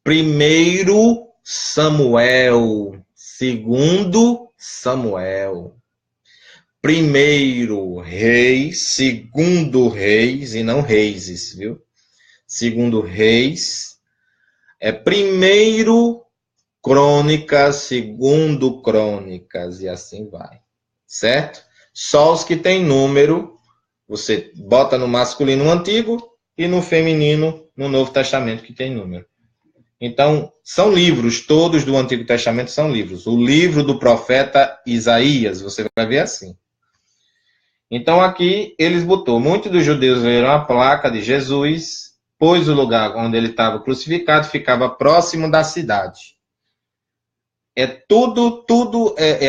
Primeiro Samuel, segundo Samuel. Primeiro Reis, segundo Reis, e não Reises, viu? Segundo Reis, primeiro Crônicas, segundo Crônicas, e assim vai, certo? Só os que têm número, você bota no masculino no Antigo e no feminino no Novo Testamento que tem número. Então, são livros, todos do Antigo Testamento são livros. O livro do profeta Isaías, você vai ver assim. Então, aqui, eles botou, muitos dos judeus leram a placa de Jesus, pois o lugar onde ele estava crucificado ficava próximo da cidade.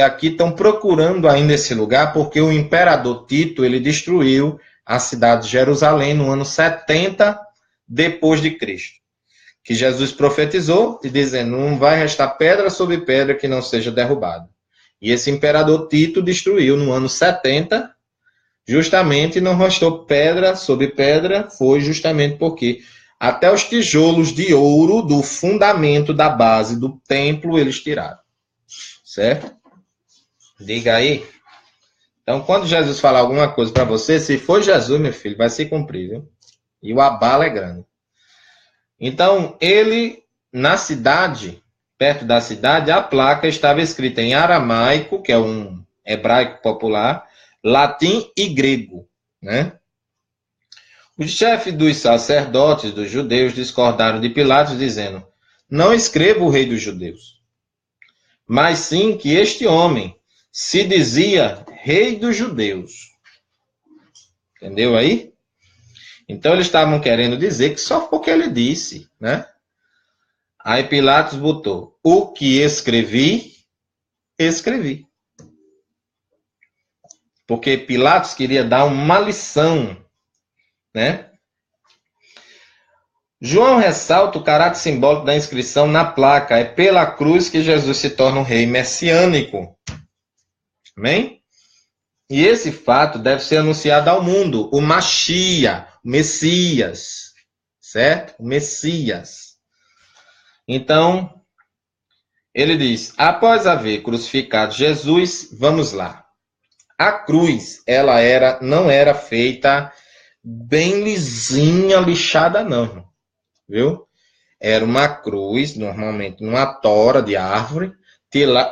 Aqui estão procurando ainda esse lugar, porque o imperador Tito, ele destruiu a cidade de Jerusalém no ano 70 depois de Cristo. Que Jesus profetizou, e dizendo, não vai restar pedra sobre pedra que não seja derrubada. E esse imperador Tito destruiu no ano 70, justamente não restou pedra sobre pedra, foi justamente porque até os tijolos de ouro do fundamento da base do templo eles tiraram. Certo? Diga aí. Então, quando Jesus falar alguma coisa para você, se for Jesus, meu filho, vai se cumprir, viu? E o abalo é grande. Então, ele, na cidade, perto da cidade, a placa estava escrita em aramaico, que é um hebraico popular, latim e grego, né? Os chefes dos sacerdotes dos judeus discordaram de Pilatos, dizendo, não escreva o rei dos judeus, mas sim que este homem se dizia rei dos judeus. Entendeu aí? Então, eles estavam querendo dizer que só porque ele disse, né? Aí Pilatos botou: o que escrevi, escrevi. Porque Pilatos queria dar uma lição, né? João ressalta o caráter simbólico da inscrição na placa. É pela cruz que Jesus se torna um rei messiânico. Amém? E esse fato deve ser anunciado ao mundo. O Machia, o Messias. Certo? O Messias. Então, ele diz: após haver crucificado Jesus, vamos lá. A cruz, ela não era feita bem lisinha, lixada, não. Viu? Era uma cruz, normalmente numa tora de árvore,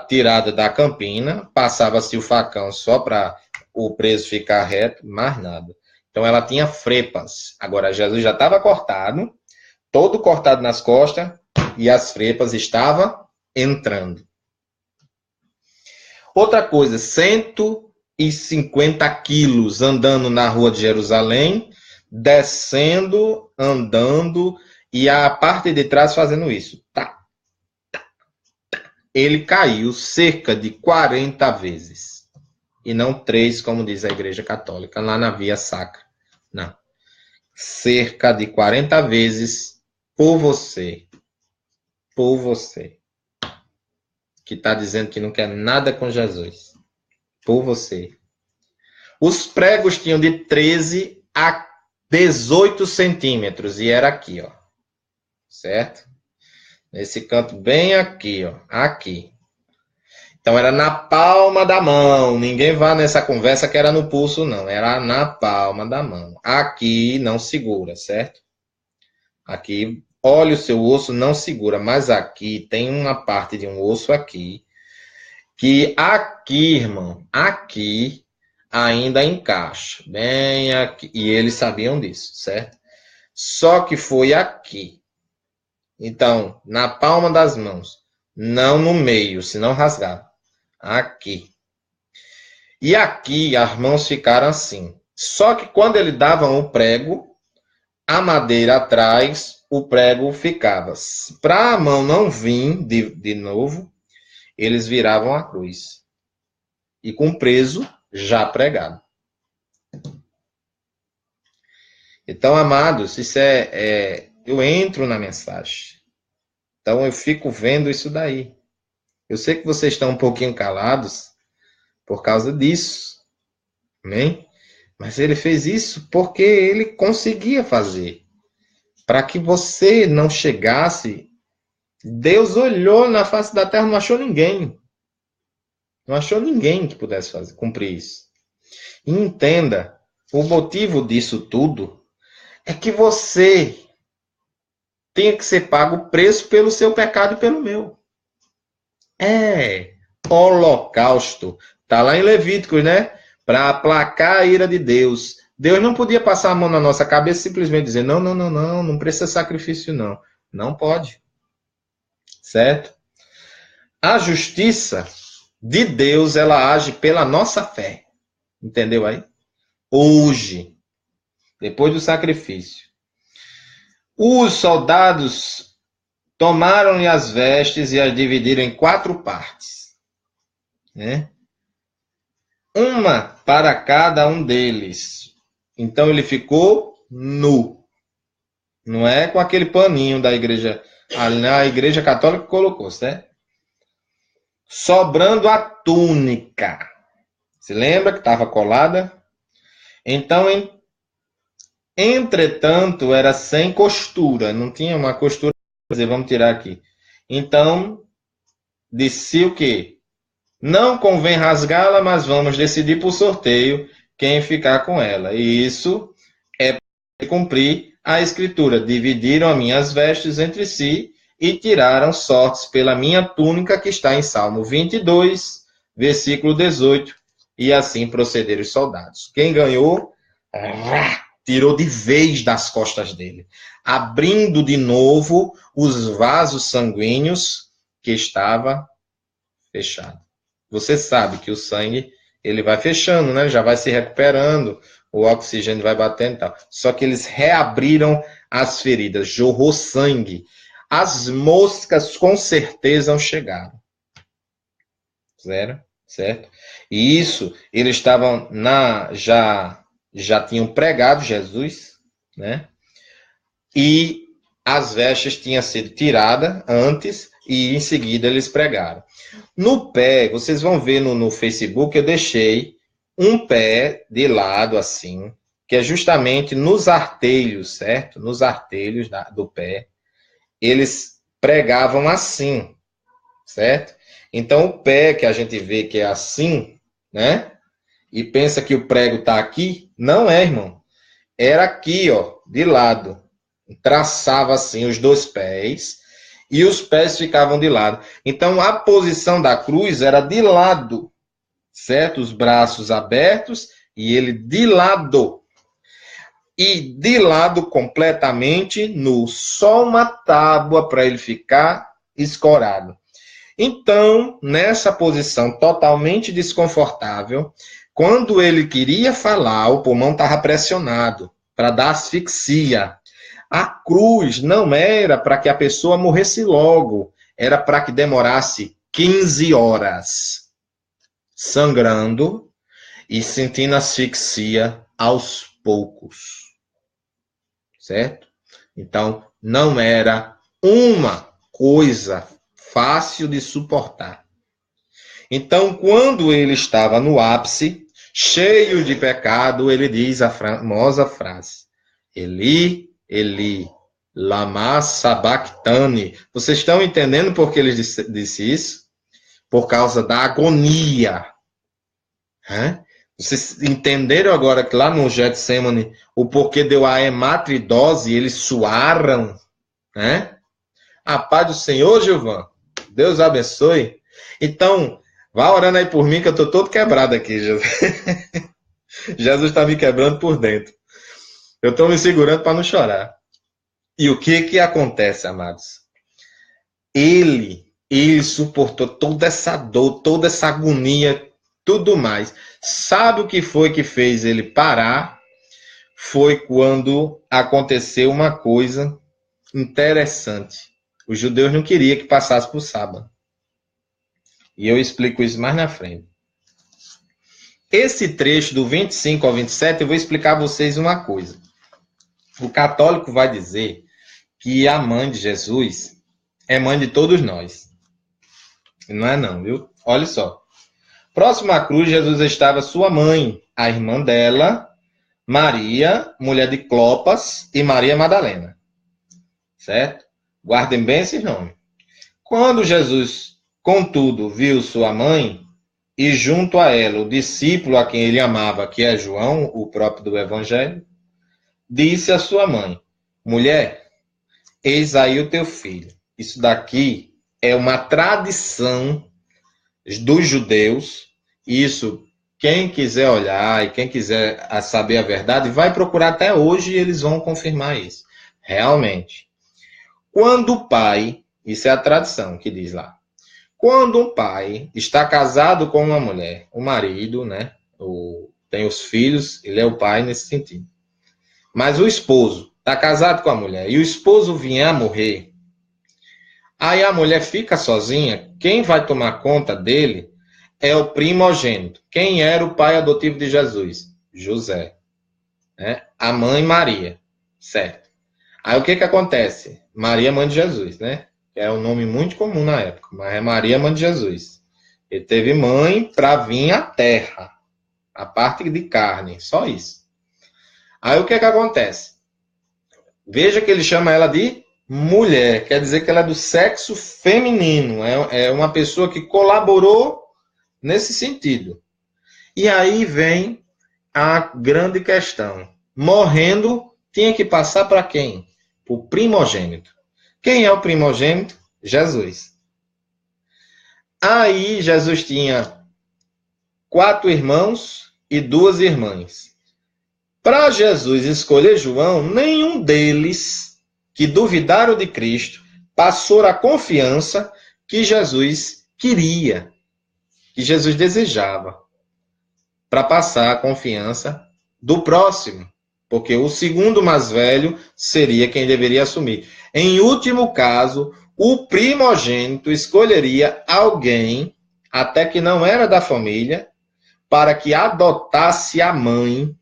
tirada da campina, passava-se o facão só para o preso ficar reto, mais nada. Então ela tinha frepas. Agora Jesus já estava cortado, todo cortado nas costas, e as frepas estavam entrando. Outra coisa, 150 quilos andando na rua de Jerusalém, descendo, andando, e a parte de trás fazendo isso. Tá. Ele caiu cerca de 40 vezes. E não 3, como diz a Igreja Católica, lá na Via Sacra. Não. Cerca de 40 vezes por você. Por você. Que está dizendo que não quer nada com Jesus. Por você. Os pregos tinham de 13 a 18 centímetros. E era aqui, ó. Certo? Nesse canto bem aqui, ó. Aqui. Então era na palma da mão. Ninguém vá nessa conversa que era no pulso, não. Era na palma da mão. Aqui não segura, certo? Aqui, olha o seu osso, não segura. Mas aqui tem uma parte de um osso aqui. Que aqui, irmão, aqui ainda encaixa. Bem aqui. E eles sabiam disso, certo? Só que foi aqui. Então, na palma das mãos. Não no meio, senão rasgava. Aqui. E aqui as mãos ficaram assim. Só que quando ele dava o prego, a madeira atrás, o prego ficava. Para a mão não vir de novo, eles viravam a cruz. E com preso já pregado. Então, amados, isso eu entro na mensagem. Então, eu fico vendo isso daí. Eu sei que vocês estão um pouquinho calados por causa disso. Amém? Mas ele fez isso porque ele conseguia fazer. Para que você não chegasse. Deus olhou na face da terra, não achou ninguém. Não achou ninguém que pudesse cumprir isso. E entenda, o motivo disso tudo é que você tenha que ser pago o preço pelo seu pecado e pelo meu. Holocausto. Está lá em Levíticos, né? Para aplacar a ira de Deus. Deus não podia passar a mão na nossa cabeça e simplesmente dizer, não precisa sacrifício não. Não pode. Certo? A justiça de Deus, ela age pela nossa fé. Entendeu aí? Hoje, depois do sacrifício. Os soldados tomaram-lhe as vestes e as dividiram em 4 partes. Né? Uma para cada um deles. Então ele ficou nu. Não é com aquele paninho da igreja. A igreja católica colocou, certo? Sobrando a túnica. Se lembra que estava colada? Então, entretanto, era sem costura. Não tinha uma costura. Vamos tirar aqui. Então, disse o quê? Não convém rasgá-la, mas vamos decidir por sorteio quem ficar com ela. E isso é para cumprir a escritura. Dividiram as minhas vestes entre si e tiraram sortes pela minha túnica, que está em Salmo 22, versículo 18. E assim procederam os soldados. Quem ganhou, tirou de vez das costas dele, abrindo de novo os vasos sanguíneos que estava fechado. Você sabe que o sangue, ele vai fechando, né? Já vai se recuperando, o oxigênio vai batendo e tal. Só que eles reabriram as feridas, jorrou sangue. as moscas com certeza chegaram. Certo? E isso, eles estavam já tinham pregado Jesus, né? E as vestes tinham sido tiradas antes e em seguida eles pregaram. No pé, vocês vão ver no Facebook, eu deixei um pé de lado assim, que é justamente nos artelhos, certo? Nos artelhos do pé, eles pregavam assim, certo? Então o pé que a gente vê que é assim, né? E pensa que o prego está aqui, não é, irmão. Era aqui, ó, de lado. Traçava assim os dois pés e os pés ficavam de lado. Então a posição da cruz era de lado, certo? Os braços abertos e ele de lado. E de lado completamente nu, só uma tábua para ele ficar escorado. Então, nessa posição totalmente desconfortável, quando ele queria falar, o pulmão estava pressionado para dar asfixia. A cruz não era para que a pessoa morresse logo, era para que demorasse 15 horas, sangrando e sentindo asfixia aos poucos. Certo? Então, não era uma coisa fácil de suportar. Então, quando ele estava no ápice, cheio de pecado, ele diz a famosa frase: Eli, Eli, lama sabachthani. Vocês estão entendendo por que ele disse isso? Por causa da agonia. Vocês entenderam agora que lá no Getsemane, o porquê deu a hematidose, eles suaram, né? A paz do Senhor, Gilvan. Deus abençoe. Então, vá orando aí por mim, que eu estou todo quebrado aqui, Jesus. Jesus está me quebrando por dentro. Eu estou me segurando para não chorar. E o que acontece, amados? Ele suportou toda essa dor, toda essa agonia, tudo mais. Sabe o que foi que fez ele parar? Foi quando aconteceu uma coisa interessante. Os judeus não queriam que passasse por sábado. E eu explico isso mais na frente. Esse trecho do 25 ao 27, eu vou explicar a vocês uma coisa. O católico vai dizer que a mãe de Jesus é mãe de todos nós. E não é não, viu? Olha só. Próximo à cruz, Jesus estava sua mãe, a irmã dela, Maria, mulher de Clopas, e Maria Madalena. Certo? Guardem bem esses nomes. Quando Jesus, contudo, viu sua mãe, e junto a ela o discípulo a quem ele amava, que é João, o próprio do Evangelho, disse à sua mãe: mulher, eis aí o teu filho. Isso daqui é uma tradição dos judeus. Isso, quem quiser olhar e quem quiser saber a verdade, vai procurar até hoje e eles vão confirmar isso. Realmente. Quando o pai, isso é a tradição que diz lá, quando um pai está casado com uma mulher, o marido, né, tem os filhos, ele é o pai nesse sentido. Mas o esposo está casado com a mulher e o esposo vier a morrer, aí a mulher fica sozinha, quem vai tomar conta dele é o primogênito. Quem era o pai adotivo de Jesus? José. Né? A mãe Maria. Certo. Aí o que acontece? Maria, mãe de Jesus, né? É um nome muito comum na época, mas é Maria, mãe de Jesus. Ele teve mãe para vir à terra, a parte de carne, só isso. Aí o que acontece? Veja que ele chama ela de mulher, quer dizer que ela é do sexo feminino, é uma pessoa que colaborou nesse sentido. E aí vem a grande questão. Morrendo, tinha que passar para quem? Para o primogênito. Quem é o primogênito? Jesus. Aí Jesus tinha 4 irmãos e 2 irmãs. Para Jesus escolher João, nenhum deles que duvidaram de Cristo passou a confiança que Jesus queria, que Jesus desejava, para passar a confiança do próximo. porque o segundo mais velho seria quem deveria assumir. Em último caso, o primogênito escolheria alguém, até que não era da família, para que adotasse a mãe,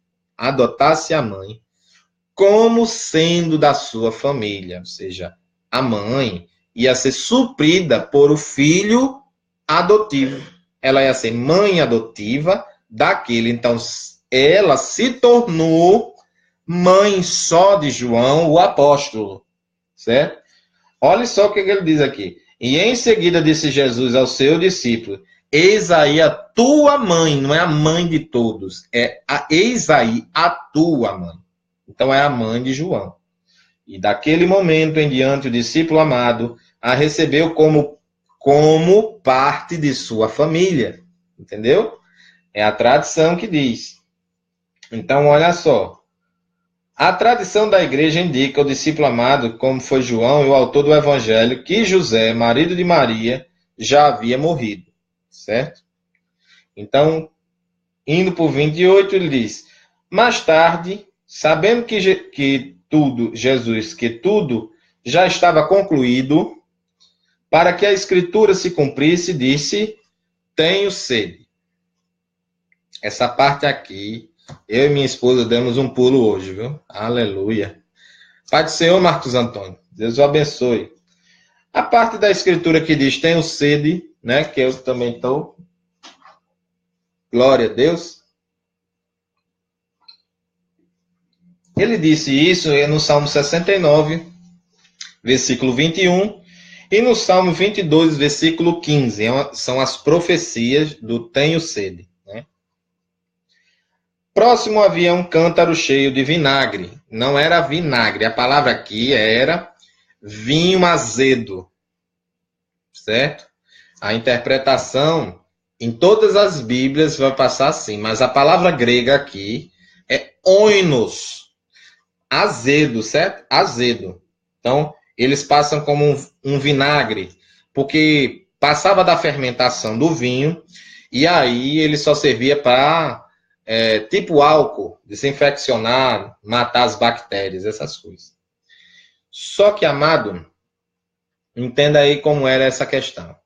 como sendo da sua família. Ou seja, a mãe ia ser suprida por o filho adotivo. Ela ia ser mãe adotiva daquele. Então, ela se tornou mãe só de João, o apóstolo. Certo? Olha só o que ele diz aqui. E em seguida disse Jesus ao seu discípulo: eis aí a tua mãe, não é a mãe de todos, eis aí a tua mãe. Então é a mãe de João. E daquele momento em diante o discípulo amado a recebeu como parte de sua família. Entendeu? É a tradição que diz. Então, olha só. A tradição da igreja indica o discípulo amado, como foi João e o autor do evangelho, que José, marido de Maria, já havia morrido. Certo? Então, indo por 28, ele diz: mais tarde, sabendo que tudo já estava concluído, para que a escritura se cumprisse, disse: tenho sede. Essa parte aqui, eu e minha esposa demos um pulo hoje, viu? Aleluia. Pai do Senhor, Marcos Antônio, Deus o abençoe. A parte da escritura que diz tenho sede, né? Que eu também estou. Glória a Deus. Ele disse isso no Salmo 69, versículo 21, e no Salmo 22, versículo 15. São as profecias do tenho sede. Né? Próximo havia um cântaro cheio de vinagre. Não era vinagre, a palavra aqui era vinho azedo. Certo? A interpretação em todas as Bíblias vai passar assim, mas a palavra grega aqui é oinos, azedo, certo? Azedo. Então, eles passam como um vinagre, porque passava da fermentação do vinho, e aí ele só servia para, tipo álcool, desinfeccionar, matar as bactérias, essas coisas. Só que, amado, entenda aí como era essa questão.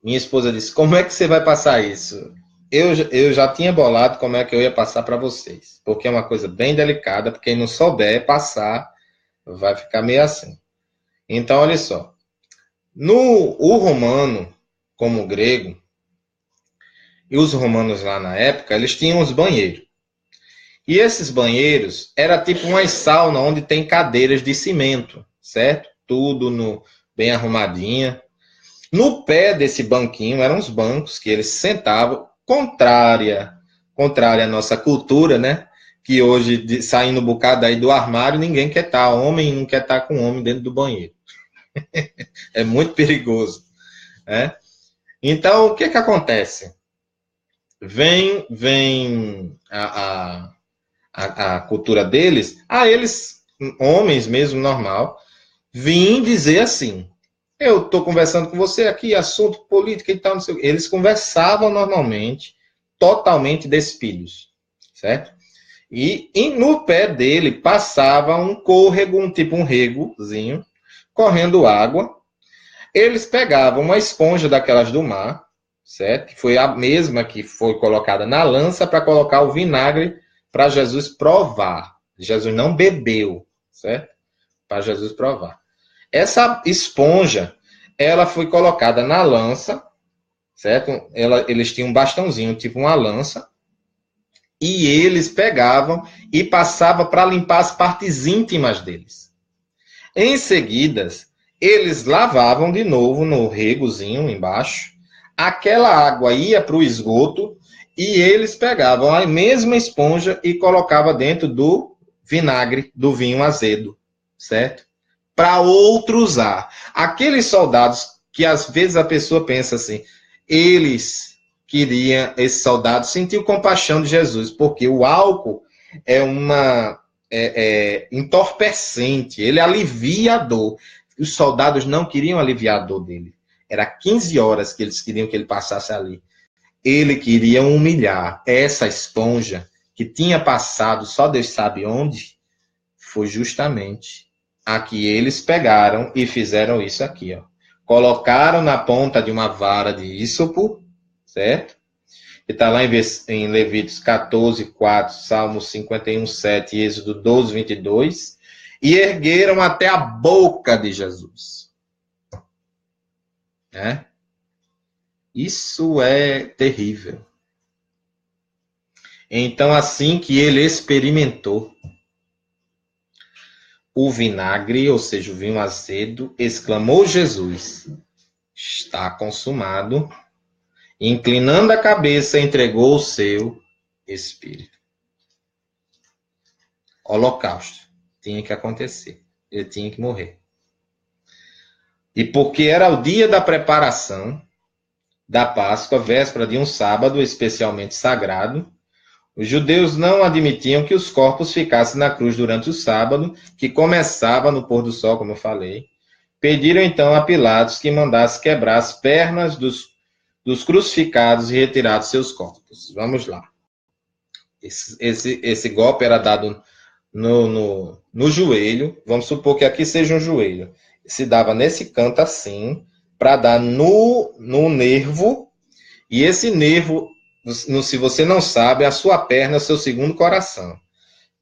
Minha esposa disse: como é que você vai passar isso? Eu já tinha bolado como é que eu ia passar para vocês. Porque é uma coisa bem delicada. Porque quem não souber passar, vai ficar meio assim. Então, olha só. O romano, como o grego, e os romanos lá na época, eles tinham os banheiros. E esses banheiros era tipo uma sauna onde tem cadeiras de cimento, certo? Tudo bem arrumadinha. No pé desse banquinho eram os bancos que eles sentavam, contrária à nossa cultura, né? Que hoje, saindo um bocado aí do armário, ninguém quer estar, homem não quer estar com homem dentro do banheiro. É muito perigoso. Né? Então, o que acontece? Vem a cultura deles, eles, homens mesmo, normal, vêm dizer assim: eu estou conversando com você aqui, assunto político e tal, não sei o quê. Eles conversavam normalmente, totalmente despidos, certo? E no pé dele passava um córrego, tipo um regozinho, correndo água. Eles pegavam uma esponja daquelas do mar, certo? Que foi a mesma que foi colocada na lança para colocar o vinagre para Jesus provar. Jesus não bebeu, certo? Para Jesus provar. Essa esponja, ela foi colocada na lança, certo? Eles tinham um bastãozinho, tipo uma lança, e eles pegavam e passavam para limpar as partes íntimas deles. Em seguida, eles lavavam de novo no regozinho embaixo, aquela água ia para o esgoto, e eles pegavam a mesma esponja e colocavam dentro do vinagre, do vinho azedo, certo? Para outro usar. Aqueles soldados que às vezes a pessoa pensa assim, esses soldados sentiam compaixão de Jesus, porque o álcool é entorpecente, ele alivia a dor. Os soldados não queriam aliviar a dor dele. Era 15 horas que eles queriam que ele passasse ali. Ele queria humilhar essa esponja que tinha passado, só Deus sabe onde, foi justamente a que eles pegaram e fizeram isso aqui, ó. Colocaram na ponta de uma vara de ísopo, certo? Que está lá em Levíticos 14, 4, Salmos 51, 7 e Êxodo 12, 22, e ergueram até a boca de Jesus. Né? Isso é terrível. Então, assim que ele experimentou o vinagre, ou seja, o vinho azedo, exclamou Jesus: está consumado. Inclinando a cabeça, entregou o seu espírito. Holocausto. Tinha que acontecer. Ele tinha que morrer. E porque era o dia da preparação da Páscoa, véspera de um sábado especialmente sagrado, os judeus não admitiam que os corpos ficassem na cruz durante o sábado, que começava no pôr do sol, como eu falei. Pediram então a Pilatos que mandasse quebrar as pernas dos crucificados e retirar seus corpos. Vamos lá. Esse golpe era dado no joelho. Vamos supor que aqui seja um joelho. Se dava nesse canto assim, para dar no nervo. E esse nervo, se você não sabe, a sua perna é o seu segundo coração.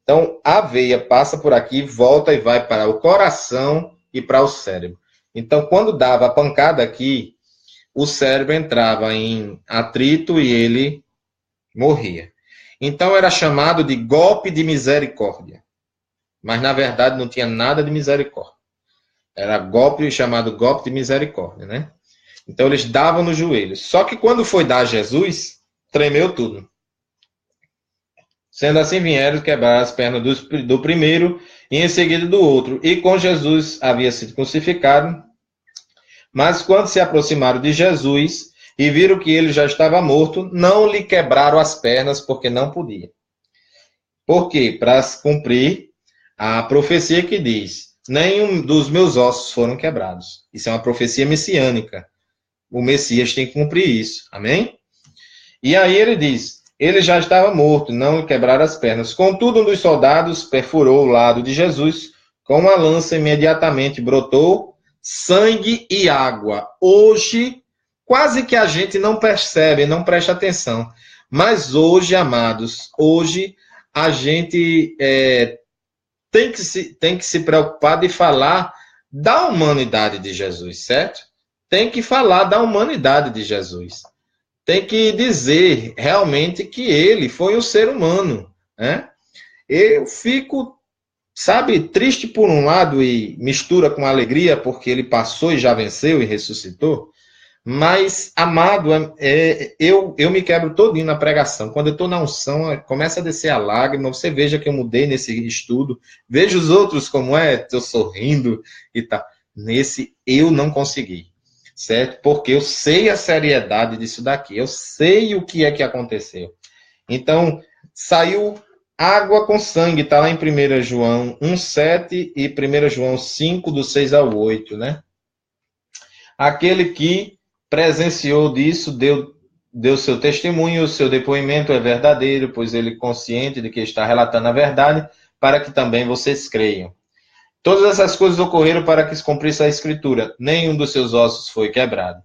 Então, a veia passa por aqui, volta e vai para o coração e para o cérebro. Então, quando dava a pancada aqui, o cérebro entrava em atrito e ele morria. Então, era chamado de golpe de misericórdia. Mas, na verdade, não tinha nada de misericórdia. Era chamado golpe de misericórdia, né? Então, eles davam no joelho. Só que quando foi dar a Jesus, tremeu tudo. Sendo assim, vieram quebrar as pernas do primeiro e em seguida do outro. E com Jesus havia sido crucificado. Mas quando se aproximaram de Jesus e viram que ele já estava morto, não lhe quebraram as pernas, porque não podia. Por quê? Para cumprir a profecia que diz: nenhum dos meus ossos foram quebrados. Isso é uma profecia messiânica. O Messias tem que cumprir isso. Amém? E aí ele diz: ele já estava morto, não lhe quebraram as pernas. Contudo, um dos soldados perfurou o lado de Jesus com uma lança, imediatamente brotou sangue e água. Hoje, quase que a gente não percebe, não presta atenção. Mas hoje, amados, hoje a gente tem que se preocupar de falar da humanidade de Jesus, certo? Tem que falar da humanidade de Jesus. Tem que dizer realmente que ele foi um ser humano, né? Eu fico, triste por um lado e mistura com alegria porque ele passou e já venceu e ressuscitou. Mas, amado, eu me quebro todinho na pregação. Quando eu estou na unção, começa a descer a lágrima. Você veja que eu mudei nesse estudo. Veja os outros como estou sorrindo e tal. Nesse, eu não consegui, certo? Porque eu sei a seriedade disso daqui. Eu sei o que é que aconteceu. Então, saiu água com sangue. Está lá em 1 João 1,7 e 1 João 5, do 6 ao 8, né? Aquele que presenciou disso, deu seu testemunho, o seu depoimento é verdadeiro, pois ele é consciente de que está relatando a verdade, para que também vocês creiam. Todas essas coisas ocorreram para que se cumprisse a Escritura. Nenhum dos seus ossos foi quebrado.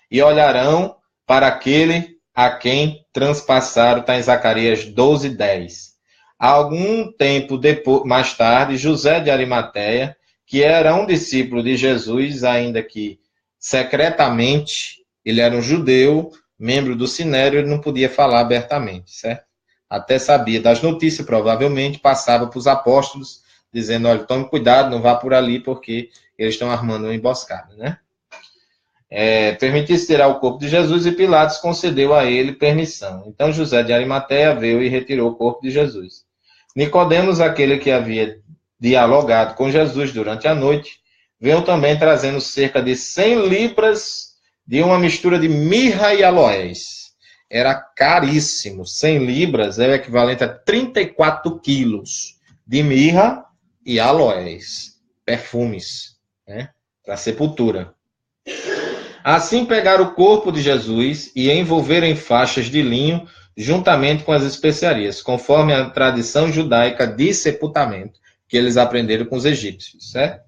E olharão para aquele a quem transpassaram, está em Zacarias 12:10. Algum tempo depois, mais tarde, José de Arimateia, que era um discípulo de Jesus, ainda que secretamente, ele era um judeu, membro do Sinédrio, ele não podia falar abertamente, certo? Até sabia das notícias, provavelmente, passava para os apóstolos, dizendo: olha, tome cuidado, não vá por ali, porque eles estão armando uma emboscada, né? Permitiu-se tirar o corpo de Jesus e Pilatos concedeu a ele permissão. Então José de Arimateia veio e retirou o corpo de Jesus. Nicodemos, aquele que havia dialogado com Jesus durante a noite, veio também trazendo cerca de 100 libras de uma mistura de mirra e aloés. Era caríssimo. 100 libras é o equivalente a 34 quilos de mirra e aloés, perfumes, né, para sepultura. Assim pegaram o corpo de Jesus e envolveram em faixas de linho juntamente com as especiarias, conforme a tradição judaica de sepultamento que eles aprenderam com os egípcios, certo?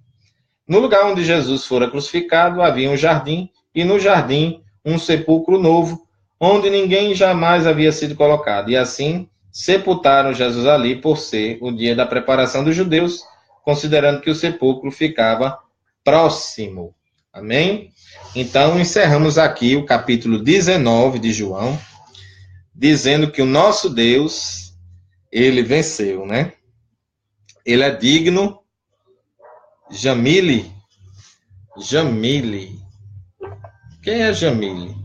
No lugar onde Jesus fora crucificado, havia um jardim, e no jardim um sepulcro novo, onde ninguém jamais havia sido colocado. E assim sepultaram Jesus ali por ser o dia da preparação dos judeus, considerando que o sepulcro ficava próximo. Amém? Então, encerramos aqui o capítulo 19 de João, dizendo que o nosso Deus, ele venceu, né? Ele é digno. Jamile. Quem é Jamile?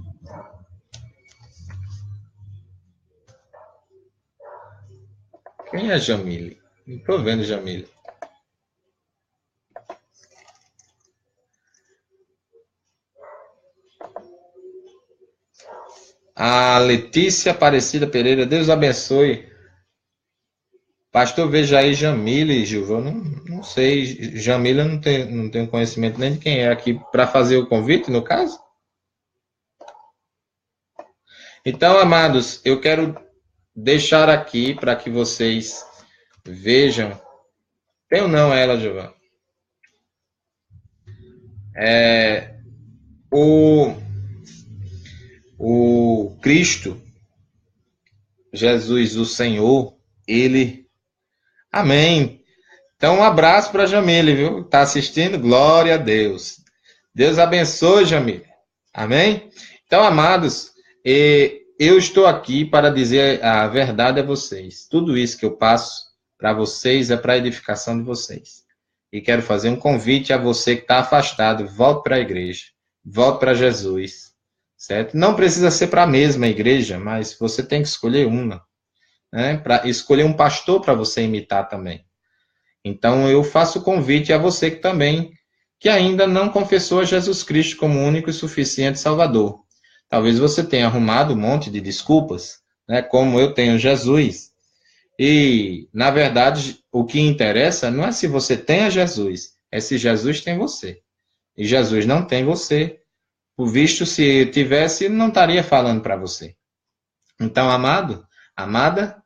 Quem é Jamile? Não estou vendo Jamile. A Letícia Aparecida Pereira, Deus abençoe. Pastor, veja aí Jamile, Gilva. Eu não sei. Jamile, eu não tenho conhecimento nem de quem é aqui para fazer o convite, no caso. Então, amados, eu quero deixar aqui para que vocês vejam. Tem ou não ela, Gilva? O Cristo, Jesus, o Senhor, ele... Amém. Então, um abraço para Jamile, viu? Está assistindo? Glória a Deus. Deus abençoe, Jamile. Amém? Então, amados, eu estou aqui para dizer a verdade a vocês. Tudo isso que eu passo para vocês é para a edificação de vocês. E quero fazer um convite a você que está afastado. Volte para a igreja. Volte para Jesus. Certo? Não precisa ser para a mesma igreja, mas você tem que escolher uma. Né, para escolher um pastor para você imitar também. Então, eu faço o convite a você que ainda não confessou a Jesus Cristo como único e suficiente Salvador. Talvez você tenha arrumado um monte de desculpas, né, como eu tenho Jesus. E, na verdade, o que interessa não é se você tem a Jesus, é se Jesus tem você. E Jesus não tem você. Por visto, se tivesse, não estaria falando para você. Então, amado, amada,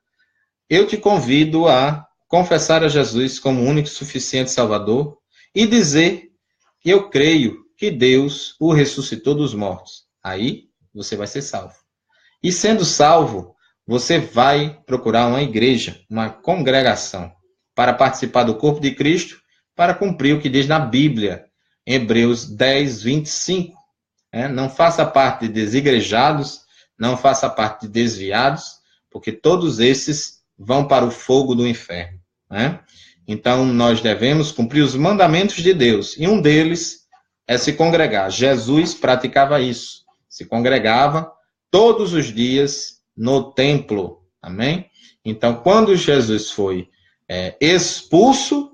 eu te convido a confessar a Jesus como único e suficiente Salvador e dizer que eu creio que Deus o ressuscitou dos mortos. Aí você vai ser salvo. E sendo salvo, você vai procurar uma igreja, uma congregação, para participar do corpo de Cristo, para cumprir o que diz na Bíblia, em Hebreus 10, 25. Não faça parte de desigrejados, não faça parte de desviados, porque todos esses vão para o fogo do inferno. Né? Então, nós devemos cumprir os mandamentos de Deus. E um deles é se congregar. Jesus praticava isso. Se congregava todos os dias no templo. Amém? Então, quando Jesus foi expulso,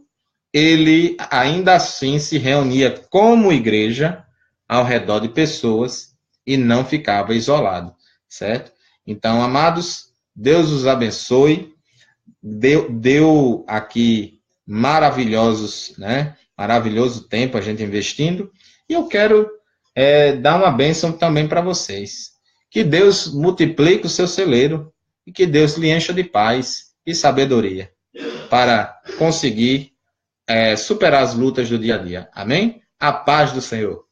ele ainda assim se reunia como igreja ao redor de pessoas e não ficava isolado. Certo? Então, amados, Deus os abençoe. Deu aqui maravilhoso tempo a gente investindo. E eu quero dar uma bênção também para vocês. Que Deus multiplique o seu celeiro e que Deus lhe encha de paz e sabedoria para conseguir superar as lutas do dia a dia. Amém? A paz do Senhor.